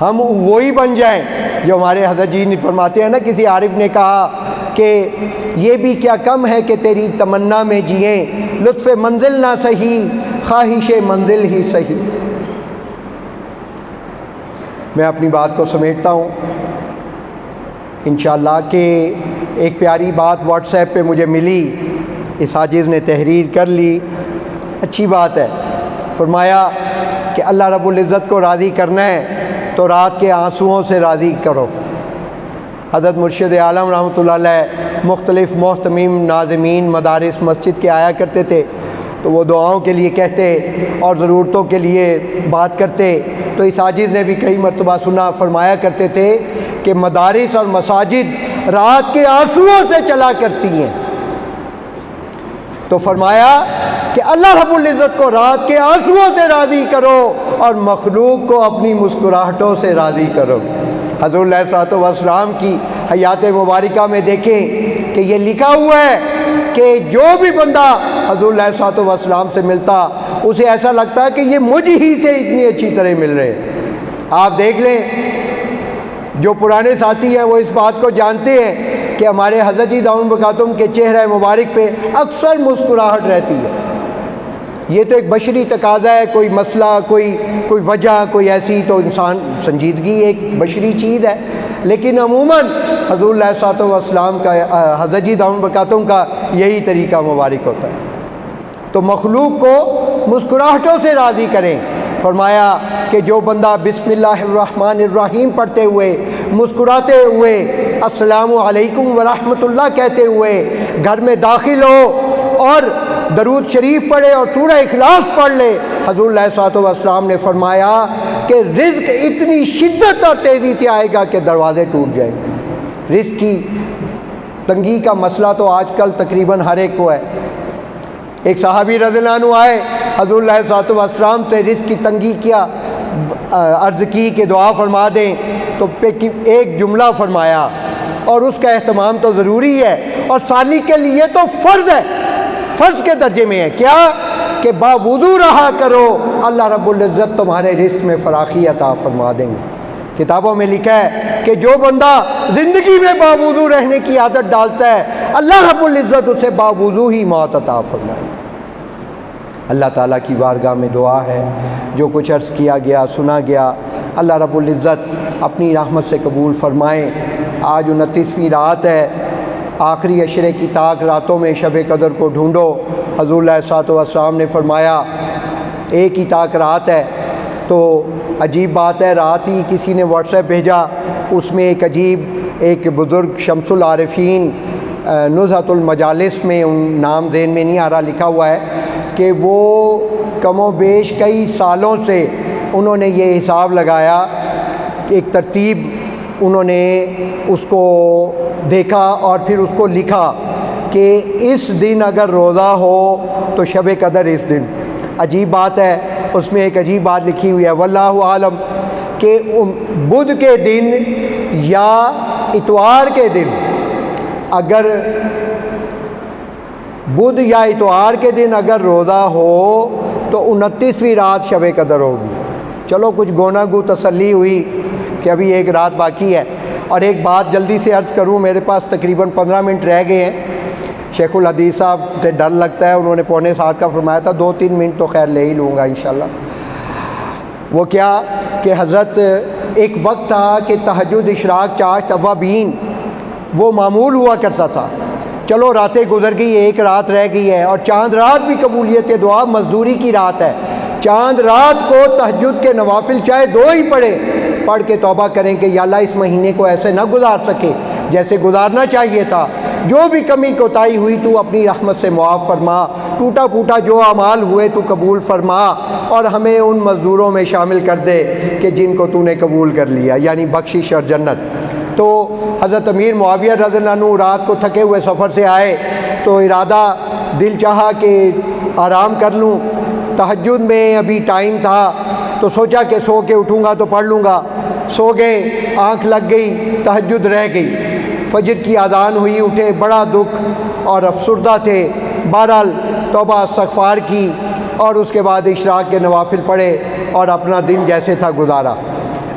ہم وہی بن جائیں جو ہمارے حضرت جی نے فرماتے ہیں نا، کسی عارف نے کہا کہ یہ بھی کیا کم ہے کہ تیری تمنا میں جئیں، لطف منزل نہ سہی خواہش منزل ہی سہی۔ میں اپنی بات کو سمیٹتا ہوں انشاءاللہ کہ ایک پیاری بات واٹس ایپ پہ مجھے ملی، اس عاجز نے تحریر کر لی، اچھی بات ہے۔ فرمایا کہ اللہ رب العزت کو راضی کرنا ہے تو رات کے آنسوؤں سے راضی کرو۔ حضرت مرشد عالم رحمۃ اللہ علیہ مختلف محتمیم ناظمین مدارس مسجد کے آیا کرتے تھے تو وہ دعاؤں کے لیے کہتے اور ضرورتوں کے لیے بات کرتے، تو اس عاجز نے بھی کئی مرتبہ سنا، فرمایا کرتے تھے کہ مدارس اور مساجد رات کے آنسوؤں سے چلا کرتی ہیں۔ تو فرمایا کہ اللہ رب العزت کو رات کے آنسوؤں سے راضی کرو اور مخلوق کو اپنی مسکراہٹوں سے راضی کرو۔ حضور علیہ الصلوۃ والسلام کی حیات مبارکہ میں دیکھیں کہ یہ لکھا ہوا ہے کہ جو بھی بندہ حضور علیہ الصلوۃ والسلام سے ملتا اسے ایسا لگتا ہے کہ یہ مجھ ہی سے اتنی اچھی طرح مل رہے ہیں۔ آپ دیکھ لیں، جو پرانے ساتھی ہیں وہ اس بات کو جانتے ہیں کہ ہمارے حضرت جی دامن برکاتہم کے چہرہ مبارک پہ اکثر مسکراہٹ رہتی ہے۔ یہ تو ایک بشری تقاضا ہے، کوئی مسئلہ، کوئی وجہ، کوئی ایسی تو انسان سنجیدگی ایک بشری چیز ہے، لیکن عموماً حضور علیہ الصلوۃ والسلام کا، حضرت جی دامن برکاتہم کا یہی طریقہ مبارک ہوتا ہے۔ تو مخلوق کو مسکراہٹوں سے راضی کریں۔ فرمایا کہ جو بندہ بسم اللہ الرحمن الرحیم پڑھتے ہوئے، مسکراتے ہوئے، السلام علیکم ورحمۃ اللہ کہتے ہوئے گھر میں داخل ہو اور درود شریف پڑھے اور سورہ اخلاص پڑھ لے، حضور علیہ الصلوۃ والسلام نے فرمایا کہ رزق اتنی شدت اور تیزی سے آئے گا کہ دروازے ٹوٹ جائیں گے۔ رزق کی تنگی کا مسئلہ تو آج کل تقریباً ہر ایک کو ہے۔ ایک صحابی رضی اللہ عنہ آئے، حضور علیہ الصلوۃ والسلام سے رزق کی تنگی کیا، عرض کی کہ دعا فرما دیں، تو ایک جملہ فرمایا، اور اس کا اہتمام تو ضروری ہے اور سالک کے لیے تو فرض ہے، فرض کے درجے میں ہے، کیا کہ باوضو رہا کرو، اللہ رب العزت تمہارے رزق میں فراخی عطا فرما دیں گے۔ کتابوں میں لکھا ہے کہ جو بندہ زندگی میں باوضو رہنے کی عادت ڈالتا ہے، اللہ رب العزت اسے باوضو ہی موت عطا فرمائے۔ اللہ تعالیٰ کی بارگاہ میں دعا ہے، جو کچھ عرض کیا گیا، سنا گیا، اللہ رب العزت اپنی رحمت سے قبول فرمائیں۔ آج 29ویں رات ہے، آخری عشرے کی طاق راتوں میں شب قدر کو ڈھونڈو۔ حضور علیہ الصلوۃ والسلام نے فرمایا ایک ہی طاق رات ہے، تو عجیب بات ہے، رات ہی کسی نے واٹس ایپ بھیجا، اس میں ایک بزرگ شمس العارفین نزہۃ المجالس میں، ان نام ذہن میں نہیں آ رہا، لکھا ہوا ہے کہ وہ کم و بیش کئی سالوں سے انہوں نے یہ حساب لگایا کہ ایک ترتیب انہوں نے اس کو دیکھا اور پھر اس کو لکھا کہ اس دن اگر روزہ ہو تو شب قدر اس دن۔ عجیب بات ہے، اس میں ایک عجیب بات لکھی ہوئی ہے، واللہ عالم، کہ بدھ کے دن یا اتوار کے دن، اگر بدھ یا اتوار کے دن اگر روزہ ہو تو 29ویں رات شب قدر ہوگی۔ چلو کچھ گونا گو تسلی ہوئی کہ ابھی ایک رات باقی ہے۔ اور ایک بات جلدی سے عرض کروں، میرے پاس تقریباً 15 منٹ رہ گئے ہیں۔ شیخ الحدیث صاحب سے ڈر لگتا ہے، انہوں نے 6:45 کا فرمایا تھا، 2-3 منٹ تو خیر لے ہی لوں گا انشاءاللہ۔ وہ کیا کہ حضرت ایک وقت تھا کہ تہجد، اشراق، چاشت، اوابین وہ معمول ہوا کرتا تھا۔ چلو راتیں گزر گئی، ایک رات رہ گئی ہے، اور چاند رات بھی قبولیت دعا مزدوری کی رات ہے۔ چاند رات کو تہجد کے نوافل چاہے 2 ہی پڑھ کے توبہ کریں کہ یا اللہ اس مہینے کو ایسے نہ گزار سکے جیسے گزارنا چاہیے تھا، جو بھی کمی کوتاہی ہوئی تو اپنی رحمت سے معاف فرما، ٹوٹا پھوٹا جو اعمال ہوئے تو قبول فرما، اور ہمیں ان مزدوروں میں شامل کر دے کہ جن کو تو نے قبول کر لیا، یعنی بخشش اور جنت۔ تو حضرت امیر معاویہ رضی اللہ عنہ رات کو تھکے ہوئے سفر سے آئے تو ارادہ دل چاہا کہ آرام کر لوں، تہجد میں ابھی ٹائم تھا تو سوچا کہ سو کے اٹھوں گا تو پڑھ لوں گا، سو گئے، آنکھ لگ گئی، تہجد رہ گئی، فجر کی اذان ہوئی، اٹھے، بڑا دکھ اور افسردہ تھے، بہرحال توبہ استغفار کی اور اس کے بعد اشراق کے نوافل پڑھے اور اپنا دن جیسے تھا گزارا۔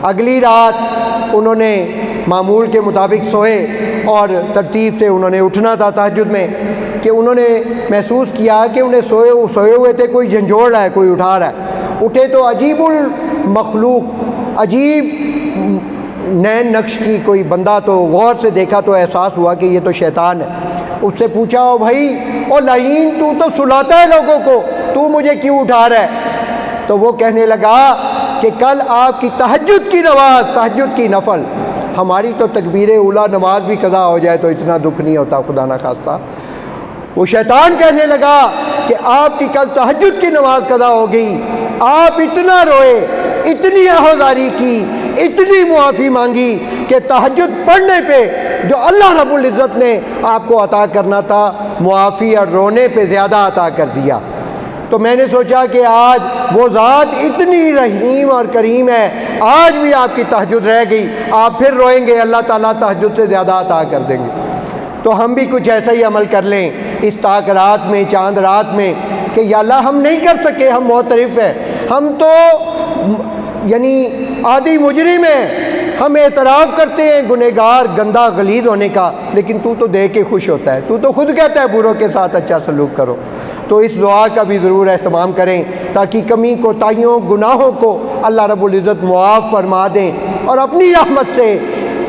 اگلی رات انہوں نے معمول کے مطابق سوئے اور ترتیب سے انہوں نے اٹھنا تھا تہجد میں، کہ انہوں نے محسوس کیا کہ انہیں سوئے ہوئے تھے، کوئی جھنجھوڑ رہا ہے، کوئی اٹھا رہا ہے۔ اٹھے تو عجیب المخلوق، عجیب نین نقش کی کوئی بندہ، تو غور سے دیکھا تو احساس ہوا کہ یہ تو شیطان ہے۔ اس سے پوچھا، او بھائی، او لعین، تو سلاتا ہے لوگوں کو، تو مجھے کیوں اٹھا رہا ہے؟ تو وہ کہنے لگا کہ کل آپ کی تہجد کی نماز، تہجد کی نفل، ہماری تو تکبیر اولیٰ نماز بھی قضا ہو جائے تو اتنا دکھ نہیں ہوتا، خدا نہ خواستہ۔ وہ شیطان کہنے لگا کہ آپ کی کل تہجد کی نماز قضا ہو گئی، آپ اتنا روئے، اتنی آہوزاری کی، اتنی معافی مانگی کہ تہجد پڑھنے پہ جو اللہ رب العزت نے آپ کو عطا کرنا تھا، معافی اور رونے پہ زیادہ عطا کر دیا۔ تو میں نے سوچا کہ آج وہ ذات اتنی رحیم اور کریم ہے، آج بھی آپ کی تہجد رہ گئی، آپ پھر روئیں گے، اللہ تعالیٰ تہجد سے زیادہ عطا کر دیں گے۔ تو ہم بھی کچھ ایسا ہی عمل کر لیں اس طاق رات میں، چاند رات میں، کہ یا اللہ ہم نہیں کر سکے، ہم معترف ہیں، ہم تو یعنی عادی مجرم ہیں، ہم اعتراف کرتے ہیں گنہگار، گندا، غلیظ ہونے کا، لیکن تو دیکھ کے خوش ہوتا ہے، تو خود کہتا ہے بروں کے ساتھ اچھا سلوک کرو۔ تو اس دعا کا بھی ضرور اہتمام کریں تاکہ کمی کوتاہیوں، گناہوں کو اللہ رب العزت معاف فرما دیں، اور اپنی رحمت سے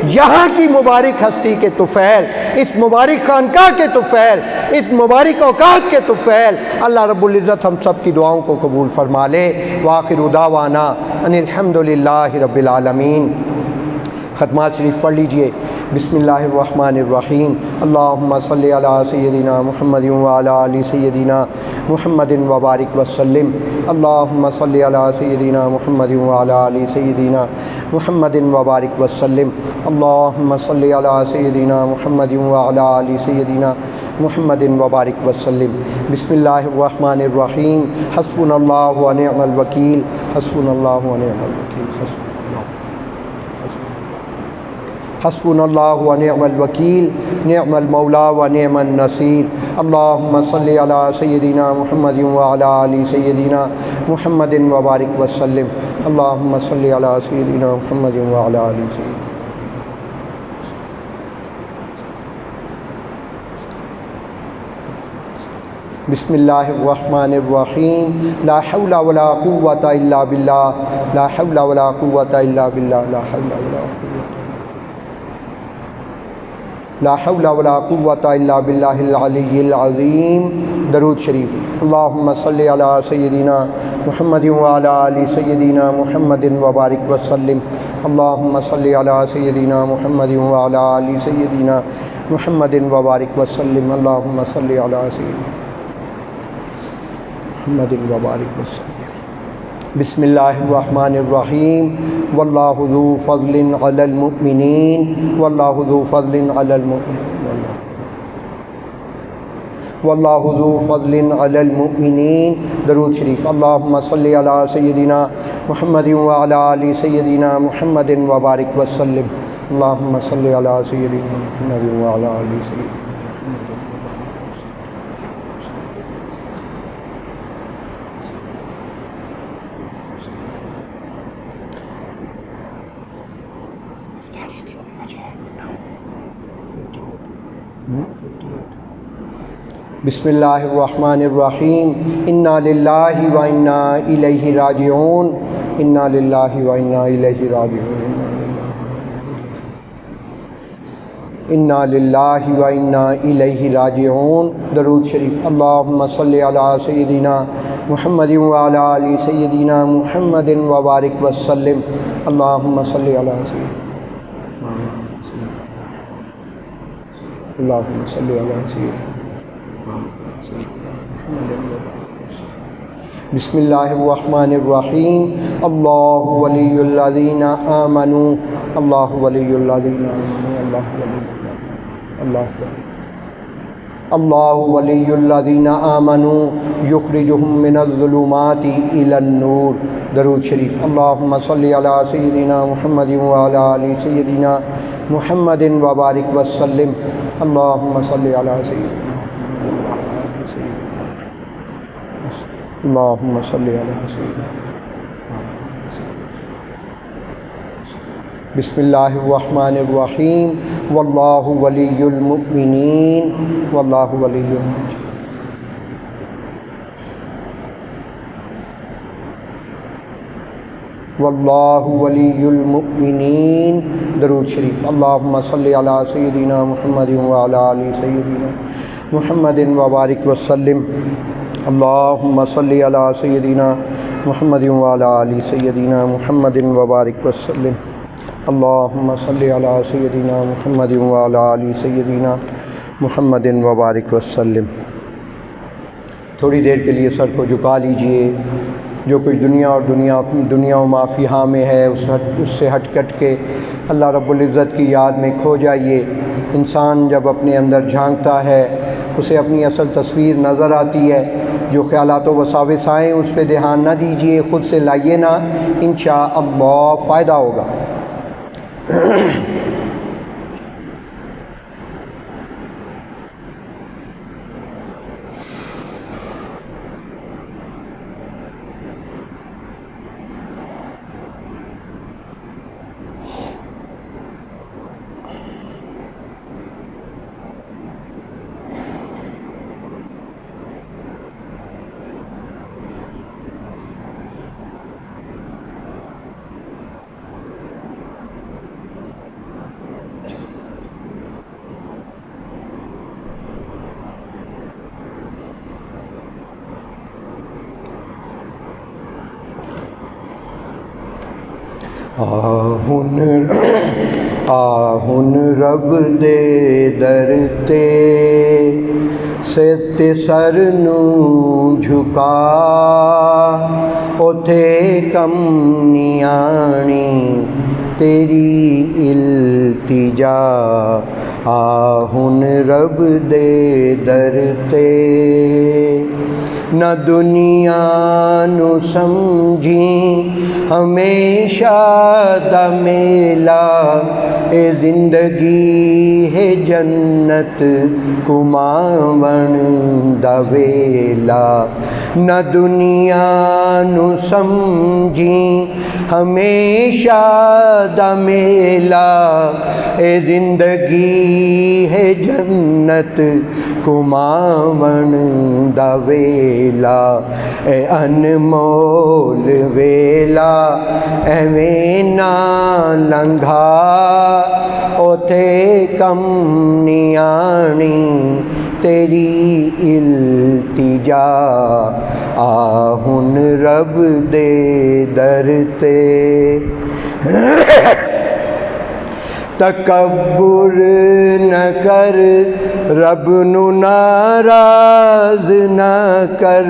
یہاں کی مبارک ہستی کے طفیل، اس مبارک خانقاہ کے طفیل، اس مبارک اوقات کے طفیل، اللہ رب العزت ہم سب کی دعاؤں کو قبول فرما لے۔ وآخر دعوانا ان الحمدللہ رب العالمین۔ ختمات شریف پڑھ لیجئے۔ بسم اللہ الرحمن الرحیم۔ اللہم صلی علی سیدنا محمد وعلی آل سیدنا محمد وبارک وسلم۔ اللہم صلی علی سیدنا محمد وعلی آل سیدنا محمد وبارک وسلم۔ اللہم صلی علی سیدنا محمد وعلی آل سیدنا محمد وبارک وسلم۔ بسم اللہ الرحمن الرحیم۔ حسبنا اللہ ونعم الوکیل، حسبنا اللہ ونعم الوکیل، حسبنا اللہ ونعم الوکیل، نعم المولا ونعم النصیر۔ اللہم صلی علی سیدنا محمد وعلی آل سیدنا محمد وبارک وسلم۔ اللہم صلی علی سیدنا محمد وعلی آل سیدنا۔ بسم اللہ الرحمن الرحیم۔ لا حول ولا قوة الا باللہ، لا حول ولا قوة الا باللہ، لا حول ولا قوة لا حول ولا قوة الا باللہ العلی العظیم۔ درود شریف۔ اللہم صلی علی سیدنا محمد وعلی آل سیدنا محمد وبارک وسلم۔ اللہم صلی علی سیدنا محمد وعلی آل سیدنا محمد وبارک وسلم۔ اللہم صلی علی سیدنا محمد وبارک وسلم۔ بسم اللہ الرحمن الرحیم۔ واللہ ذو فضل علی المؤمنین، واللہ ذو فضل علی المؤمنین، واللہ ذو فضل علی المؤمنین۔ درود شریف۔ اللہم صلی علی سیدنا محمد وعلی آل سیدنا محمد وبارک وسلم۔ اللہم صلی علی سیدنا محمد وعلی آل سیدنا۔ بسم اللہ الرحمن الرحیم۔ انا للہ و انا الیہ راجعون، انا للہ و انا الیہ راجعون، انا للہ و انا الیہ راجعون۔ درود شریف۔ اللہم صلی علی سیدنا محمد وعلی آل سیدنا محمد وبارک وسلم۔ اللہم صلی علی سیدنا، اللہم صلی علی سیدنا بسم اللہ الرحمن الرحیم اللہ ولی الذین آمنوا اللہ ولی الذین آمنوا اللہ ولی الذین آمنوا یخرجہم من الظلمات الی النور۔ درود شریف۔ اللہم صلی علی سیدنا محمد وعلی آل سیدنا محمد وبارک وسلم۔ اللہم صلی علی سیدنا اللہم صلی علی سیدنا۔ بسم اللہ الرحمن الرحیم واللہ ولی المؤمنین واللہ ولی المؤمنین۔ واللہ ولی المؤمنین۔ درود شریف۔ اللہم صلی علی سیدنا محمد وعلی آل سیدنا محمد وبارک وسلم۔ اللہم صلی علی سیدنا محمد وعلی آل سیدنا محمد وبارک وسلم۔ اللہم صلی علی سیدنا محمد وعلی آل سیدنا محمد وبارک وسلم۔ تھوڑی دیر کے لیے سر کو جھکا لیجئے۔ جو کچھ دنیا اور دنیا و ما فیہا میں ہے اس سے ہٹ کٹ کے اللہ رب العزت کی یاد میں کھو جائیے۔ انسان جب اپنے اندر جھانکتا ہے اسے اپنی اصل تصویر نظر آتی ہے۔ جو خیالات و وساوس آئیں اس پہ دھیان نہ دیجیے، خود سے لائیے نہ، انشاءاللہ فائدہ ہوگا۔ آہن رب دے در تے ست سر نو جھکا، اوتھے کم نہیں آنی تیری التجا۔ آہن رب دے در تے نہ دنیا نو سمجھی ہمیشہ دا میلا، اے زندگی ہے جنت کماون دا ویلا۔ نہ دنیا نو سمجھی ہمیشہ دا میلا، اے زندگی ہے جنت کماون دا ویلا۔ اے انمول ویلا ایویں نہ لنگھا، اوتھے کم نہیں آنی تیری التجا۔ آہن رب دے در تے تکبر نہ کر، رب نو ناراض نہ کر،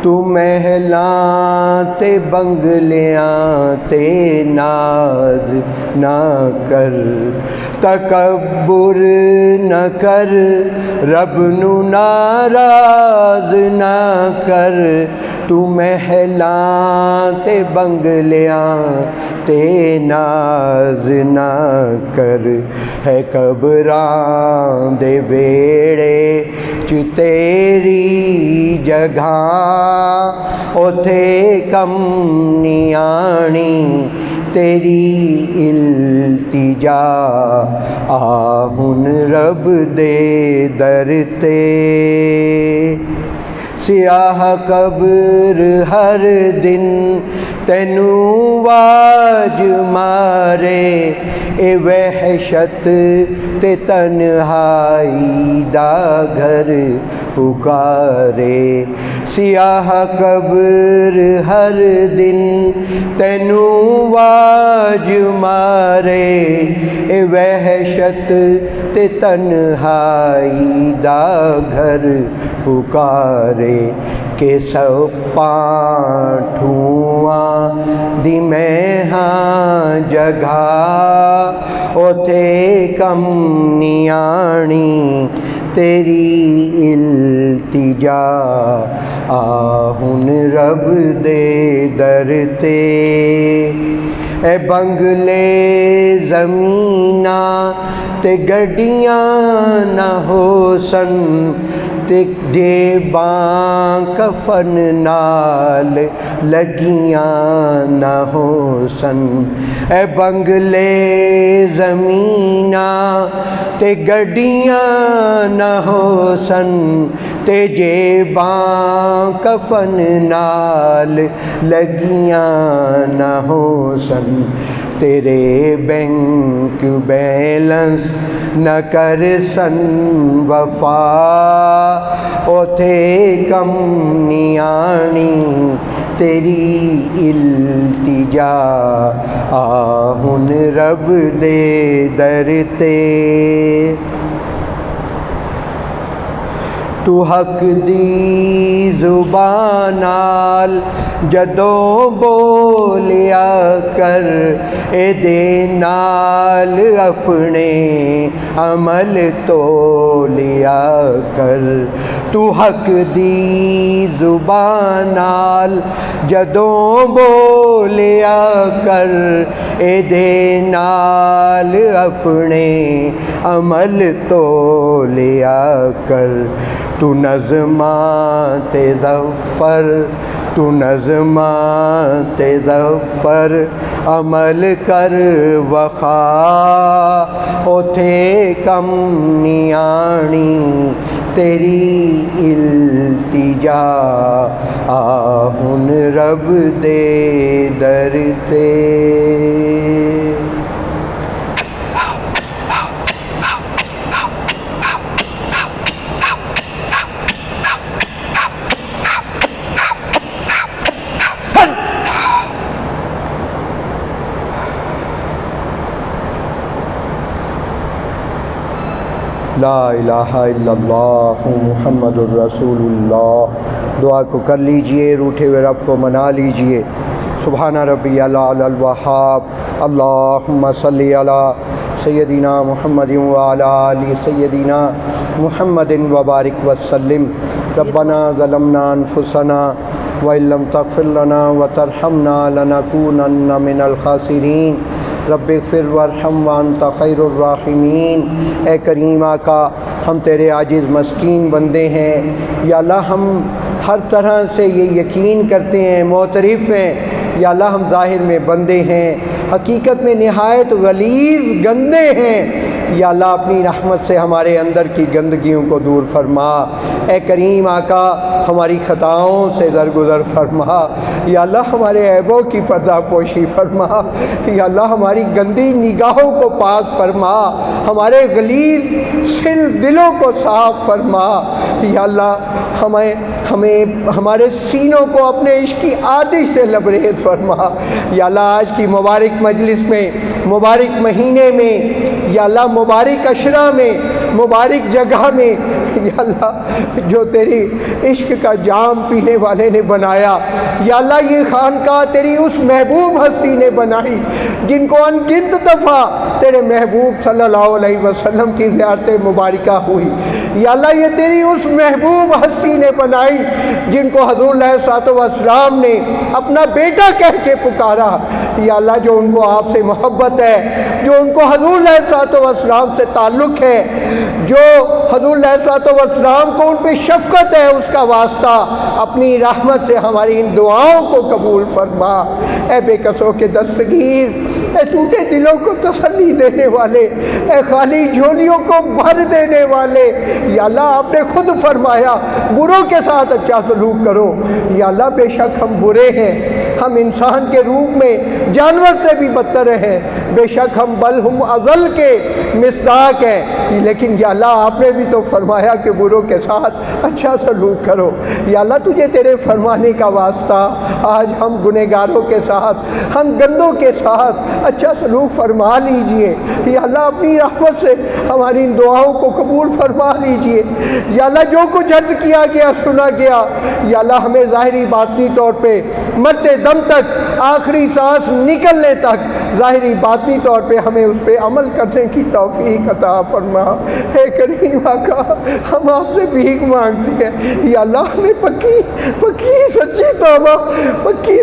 تو محلاں تے بنگلیاں تے ناز نہ کر۔ تکبر نہ کر، رب نو ناراض نہ کر، تو محلاں تے بنگلیاں تے ناز نہ کر۔ ہے قبراں دے ویڑے چ تیری جگہ، اوتھے کم نہیں آنی تیری التجا۔ آہن رب دے در تے سیاہ قبر ہر دن تینوں واج مارے اے وحشت تے تنہائی دا گھر پکارے سیاہ قبر ہر دن تینوں واج مارے اے وحشت تے تنہائی دا گھر پکارے کہ سپاں ٹھواں دی میں ہاں جگہ اوتھے کم نیانی تیری التجا آہن رب دے در تے اے بنگلے زمیناں تے گڈیاں نہ ہو سن تے جیباں کفن نال لگیاں نہ ہو سن اے بنگلے زمیناں تے گڈیاں نہ ہو سن تے جیباں کفن نال لگیاں نہ ہو سن تیرے بینک بیلنس نہ کر سن وفا اوتھے کم نیانی تیری التجا آہن رب دے در تے تو حق دی زبان نال جدوں بولیا کر اے دے نال اپنے عمل تولیا کر تو حق دی زبان نال جدوں بولیا کر اے دے نال اپنے عمل تولیا کر تو نظمات ظفر تو نظمات ظفر عمل کر وخا اوتھے کم نیانی تیری التجا آہن رب دے در تے لا الہ الا اللہ محمد الرسول اللہ دعا کو کر لیجئے روٹھے ہوئے رب کو منا لیجئے سبحان ربی الاعلی الوہاب اللہم صلی علی سیدنا محمد وعلی آل سیدنا محمد وبارک وسلم ربنا ظلمنا انفسنا وإن لم تغفر لنا وترحمنا لنكونن من الخاسرین رب اغفر وارحم وانت خیر الراحمین اے کریم آقا ہم تیرے عاجز مسکین بندے ہیں یا اللہ ہم ہر طرح سے یہ یقین کرتے ہیں معترف ہیں یا اللہ ہم ظاہر میں بندے ہیں حقیقت میں نہایت غلیظ گندے ہیں یا اللہ اپنی رحمت سے ہمارے اندر کی گندگیوں کو دور فرما اے کریم آقا ہماری خطاؤں سے درگزر فرما یا اللہ ہمارے عیبوں کی پردہ پوشی فرما یا اللہ ہماری گندی نگاہوں کو پاک فرما ہمارے غلیظ دلوں کو صاف فرما یا اللہ ہمیں ہمارے سینوں کو اپنے عشق کی آتش سے لبریز فرما یا اللہ آج کی مبارک مجلس میں مبارک مہینے میں یا اللہ مبارک عشرہ میں مبارک جگہ میں یا اللہ جو تیری عشق کا جام پینے والے نے بنایا یا اللہ یہ خانقاہ تیری اس محبوب ہستی نے بنائی جن کو ان گنت دفعہ تیرے محبوب صلی اللہ علیہ وسلم کی زیارت مبارکہ ہوئی یا اللہ یہ تیری اس محبوب ہستی نے بنائی جن کو حضور علیہ الصلوۃ والسلام نے اپنا بیٹا کہہ کے پکارا یا اللہ جو ان کو آپ سے محبت ہے جو ان کو حضور علیہ الصلوۃ والسلام سے تعلق ہے جو حضور علیہ الصلوۃ والسلام کو ان پہ شفقت ہے اس کا واسطہ اپنی رحمت سے ہماری ان دعاؤں کو قبول فرما اے بے کسوں کے دستگیر اے ٹوٹے دلوں کو تسلی دینے والے، اے خالی جھولیوں کو بھر دینے والے، یا اللہ آپ نے خود فرمایا بروں کے ساتھ اچھا سلوک کرو۔ یا اللہ بے شک ہم برے ہیں، ہم انسان کے روپ میں جانور سے بھی بدتر ہیں، بے شک ہم بل ہم اضل کے مصداق ہیں، لیکن یا اللہ آپ نے بھی تو فرمایا کہ بروں کے ساتھ اچھا سلوک کرو۔ یا اللہ تجھے تیرے فرمانے کا واسطہ آج ہم گنہگاروں کے ساتھ، ہم گندوں کے ساتھ اچھا سلوک فرما لیجئے۔ یا اللہ اپنی رحمت سے ہماری ان دعاؤں کو قبول فرما لیجئے۔ یا اللہ جو کچھ عرض کیا گیا سنا گیا، یا اللہ ہمیں ظاہری باطنی طور پہ مرتے دم تک، آخری سانس نکلنے تک ظاہری باطنی طور پہ ہمیں اس پہ عمل کرنے کی توفیق عطا فرما۔ اے کریم آقا ہم آپ سے بھیک مانگتے ہیں، یا اللہ ہمیں پکی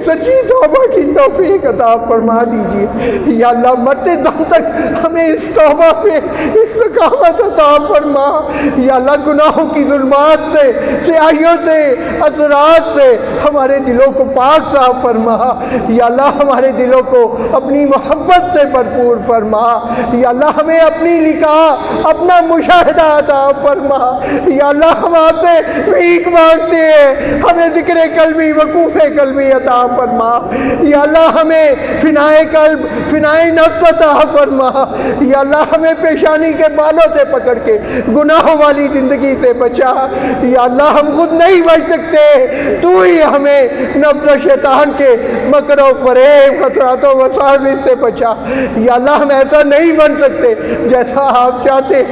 سچی توبہ کی توفیق عطا فرما دیجیے۔ یا اللہ مرتے دم تک ہمیں اس توبہ پہ استقامت عطا فرما۔ یا اللہ گناہوں کی ظلمات سے، سیاہیوں سے، اثرات سے ہمارے دلوں کو پاک صاف فرما۔ یا اللہ ہمارے دلوں کو اپنی محبت سے بھرپور فرما۔ یا اللہ ہمیں اپنی لقاء، اپنا مشاہدہ عطا فرما۔ یا اللہ ہم آپ سے بھیک مانگتے ہیں، ہمیں ذکر قلبی، وقوف قلبی عطا فرما۔ یا اللہ ہمیں فنائے قلب، فنائے نفس عطا فرما۔ یا اللہ ہمیں پیشانی کے بالوں سے پکڑ کے گناہوں والی زندگی سے بچا۔ یا اللہ ہم خود نہیں بچ سکتے، تو ہی ہمیں نفس و شیطان کے مکر و فریب، خطرات و وساوس سے بچا۔ یا اللہ ہم ایسا نہیں بن سکتے جیسا آپ چاہتے۔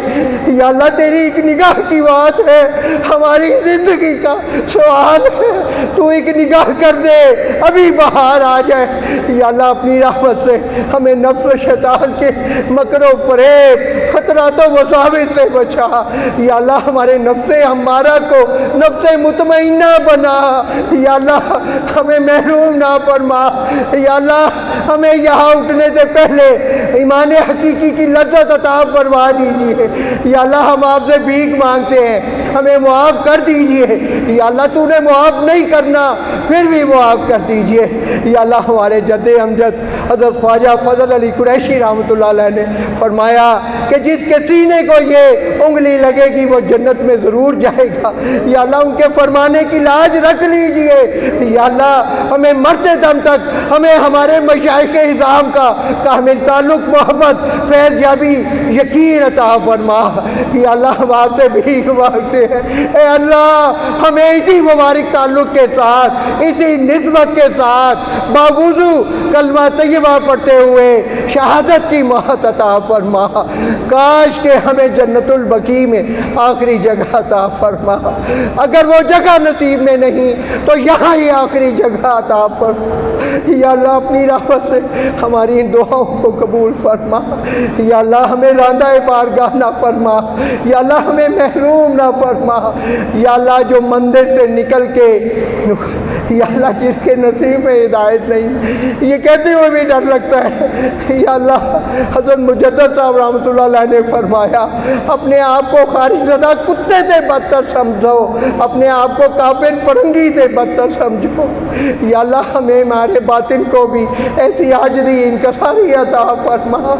یا اللہ تیری ایک نگاہ کی بات ہے، ہماری زندگی کا سوال ہے، تو ایک نگاہ کر دے ابھی باہر آ جائے۔ یا اللہ اپنی رحمت سے ہمیں نفس و شیطان کے مکر و فریب، خطرات و وساوس سے بچا۔ یا اللہ ہمارے نفس ہمارا کو نفس مطمئنہ بنا۔ یا اللہ ہمیں محروم نہ فرما۔ یا اللہ ہمیں یہاں اٹھنے سے پہلے ایمان حقیقی کی لذت عطا فرما دیجیے۔ یا اللہ ہم آپ سے بھیک مانگتے ہیں، ہمیں معاف کر دیجیے۔ یا اللہ تو نے معاف نہیں کرنا پھر بھی معاف کر دیجیے۔ یا اللہ ہمارے جد امجد حضرت خواجہ فضل علی قریشی رحمۃ اللہ علیہ نے فرمایا کہ جس کے سینے کو یہ انگلی لگے گی وہ جنت میں ضرور جائے گا۔ یا اللہ ان کے فرمانے کی لاج رکھ لیجیے۔ یا اللہ ہمیں مرتے دم تک ہمیں ہمارے مشائخ اعظام کا کامل تعلق، محبت، فیض یابی، یقین عطا فرما۔ یا اللہ ہم آپ سے بھیک مانگتے ہیں، اے اللہ ہمیں اسی مبارک تعلق کے ساتھ، اسی نسبت کے ساتھ باوضو کلمہ طیبہ پڑھتے ہوئے شہادت کی موت عطا فرما۔ کاش کہ ہمیں جنت البقیع میں آخری جگہ عطا فرما، اگر وہ جگہ نصیب میں نہیں تو یہاں ہی آخری جگہ عطا فرما۔ یا اللہ اپنی رحمت سے ہماری ان دعاؤں کو قبول فرما۔ یا اللہ ہمیں راندہ بارگاہ نہ فرما۔ یا اللہ ہمیں محروم نہ فرما۔ یا اللہ جو مندر سے نکل کے، یا اللہ جس کے نصیب میں ہدایت نہیں، یہ کہتے ہوئے بھی ڈر لگتا ہے۔ یا اللہ حضرت مجدد صاحب رحمۃ اللہ علیہ نے فرمایا اپنے آپ کو خارج زدہ کتے سے بدتر سمجھو، اپنے آپ کو کافر فرنگی سے بدتر سمجھو۔ یا اللہ ہمیں ہمارے باطن کو بھی ایسی عاجزی، انکساری عطا فرما۔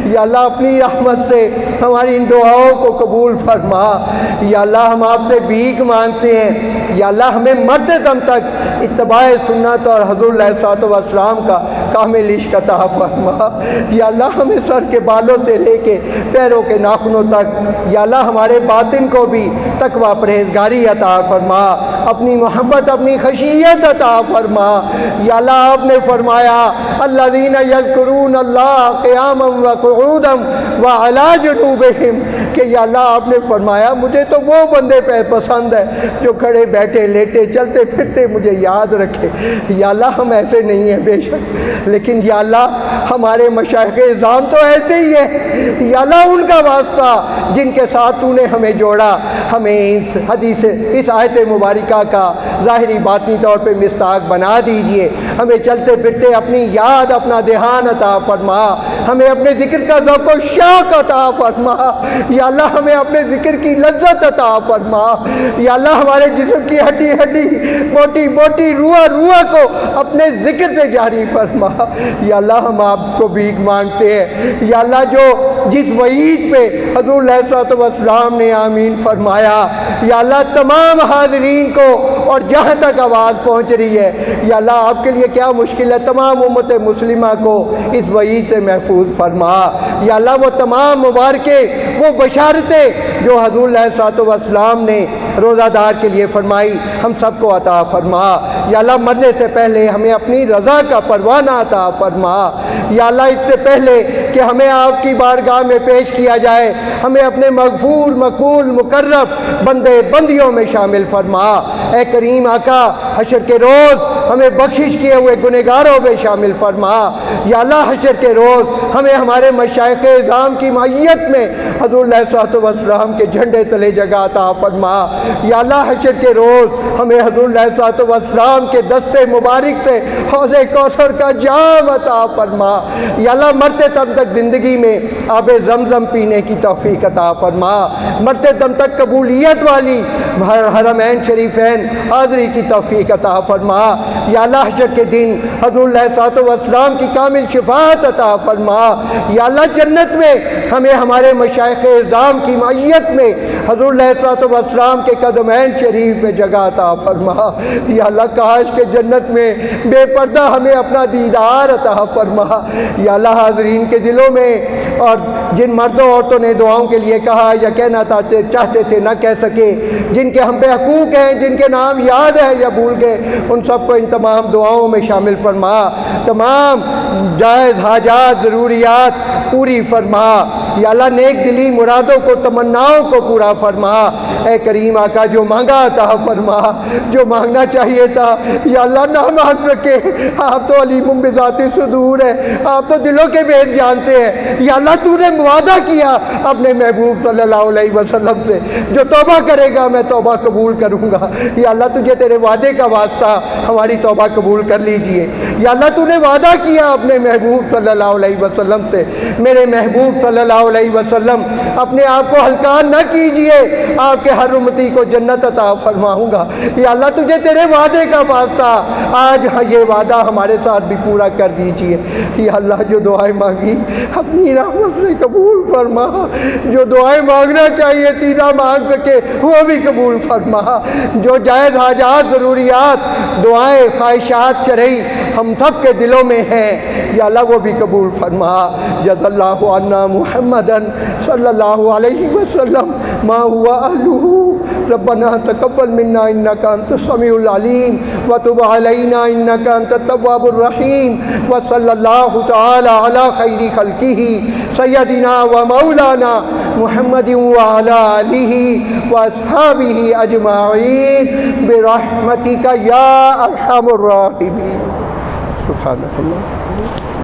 یا اللہ اپنی رحمت سے ہماری ان دعاؤں کو قبول فرما۔ یا اللہ ہم آپ سے بھیک مانگتے ہیں، یا اللہ ہمیں مرتے دم تک اتباع سنت اور حضور علیہ الصلوۃ والسلام کا کامل عشق عطا فرما۔ یا اللہ ہمیں سر کے بالوں سے لے کے پیروں کے ناخنوں تک، یا اللہ ہمارے باطن کو بھی تقوی پرہیزگاری عطا فرما، اپنی محبت، اپنی خشیت عطا فرما۔ یا اللہ آپ نے فرمایا الذین یذکرون اللہ قیاما وقعودا وعلی جنوبہم، کہ یا اللہ آپ نے فرمایا مجھے تو وہ بندے پہ پسند ہے جو کھڑے بیٹھے لیٹے چلتے پھرتے مجھے یاد رکھے۔ یا اللہ ہم ایسے نہیں ہیں بے شک، لیکن یا اللہ ہمارے مشائخ اعظام تو ایسے ہی ہیں۔ یا اللہ ان کا واسطہ جن کے ساتھ تو نے ہمیں جوڑا، ہمیں اس حدیث، اس آیت مبارکہ کا ظاہری باطنی طور پہ مصداق بنا دیجئے، ہمیں چلتے پھرتے اپنی یاد اپنا دھیان عطا فرما، ہمیں اپنے ذکر کا ذوق و شوق عطا فرما، یا اللہ ہمیں اپنے ذکر کی لذت عطا فرما، یا اللہ ہمارے جسم کی ہڈی ہڈی موٹی موٹی روح کو اپنے ذکر سے جاری فرما۔ یا اللہ ہم آپ کو بھیک مانگتے ہیں، یا اللہ جس وعید پہ حضور علیہ الصلوۃ والسلام نے آمین فرمایا، یا اللہ تمام حاضرین کو اور جہاں تک آواز پہنچ رہی ہے، یا اللہ آپ کے لیے کیا مشکل ہے، تمام امت مسلمہ کو اس وعید سے محفوظ فرما۔ یا اللہ وہ تمام مبارکیں، وہ بشارتیں جو حضور علیہ الصلوۃ والسلام نے روزہ دار کے لیے فرمائی، ہم سب کو عطا فرما۔ یا اللہ مرنے سے پہلے ہمیں اپنی رضا کا پروانہ عطا فرما۔ یا اللہ اس سے پہلے کہ ہمیں آپ کی بارگاہ میں پیش کیا جائے، ہمیں اپنے مغفور مقبول مقرب بندے بندیوں میں شامل فرما۔ اے کریم آقا حشر کے روز ہمیں بخشش کیے ہوئے گنہگاروں میں شامل فرما۔ یا اللہ حشر کے روز ہمیں ہمارے مشائخ اعظام کی معیت میں حضور علیہ الصلوۃ والسلام کے جھنڈے تلے جگہ عطا فرما۔ یا اللہ حشر کے روز ہمیں حضور علیہ الصلوۃ والسلام کے دستے مبارک سے حوض کوثر کا جام عطا فرما۔ یا اللہ مرتے دم تک زندگی میں آب زمزم پینے کی توفیق عطا فرما، مرتے دم تک قبولیت والی حرمین شریفین حاضری کی توفیق عطا فرما۔ یا اللہ حشر کے دن حضور علیہ الصلوۃ والسلام کی کامل شفاعت عطا فرما۔ یا اللہ جنت میں ہمیں ہمارے مشائخ اعظام کی معیت میں حضور علیہ الصلوۃ والسلام کے قدمین شریف میں جگہ عطا فرما۔ یا اللہ کاش کہ جنت میں بے پردہ ہمیں اپنا دیدار عطا فرما۔ یا اللہ حاضرین کے دلوں میں اور جن مردوں عورتوں نے دعاؤں کے لیے کہا یا کہنا چاہتے تھے نہ کہہ سکے، جن کے ہم پہ حقوق ہیں، جن کے نام یاد ہے یا بھول گئے، ان سب کو ان تمام دعاؤں میں شامل فرما، تمام جائز حاجات ضروریات پوری فرما۔ یا اللہ نیک دلی مرادوں کو تمناؤں کو پورا فرما۔ اے کریم آقا جو مانگا عطا فرما، جو مانگنا چاہیے تھا یا اللہ نہ مانگ سکے، آپ تو علیم بذات صدور ہے، آپ تو دلوں کے بھید جانتے ہیں۔ یا اللہ تو نے وعدہ کیا اپنے محبوب صلی اللہ علیہ وسلم سے، جو توبہ کرے گا میں توبہ قبول کروں گا۔ یا اللہ تجھے تیرے وعدے کا واسطہ ہماری توبہ قبول کر لیجئے۔ یا اللہ تو نے وعدہ کیا اپنے محبوب صلی اللہ علیہ وسلم سے، میرے محبوب صلی اللہ علیہ وسلم اپنے آپ کو ہلکان نہ کیجئے، آپ کے ہر امتی کو جنت عطا فرماؤں گا۔ یا اللہ تجھے تیرے وعدے کا واسطہ آج یہ وعدہ ہمارے ساتھ بھی پورا کر دیجئے۔ یا اللہ جو دعائیں مانگی اپنی رحمت سے قبول فرما، جو دعائیں مانگنا چاہیے تھی نہ مانگ سکے وہ بھی قبول فرما، جو جائز حاجات ضروریات دعائیں خواہشات چرئی ہم سب کے دلوں میں ہیں یا اللہ وہ بھی قبول فرما۔ جزا اللہ عنا محمدن صلی اللہ علیہ وسلم ما ہوا اہلہ، ربنا تقبل منا انک انت السمیع العلیم وتب علینا انک انت التواب الرحیم، وصلی اللہ تعالی علی خیر خلقہ سیدنا و مولانا محمد وعلی آلہ واصحابہ اجمعین برحمتک یا ارحم الراحمین۔ سبحانک اللہ۔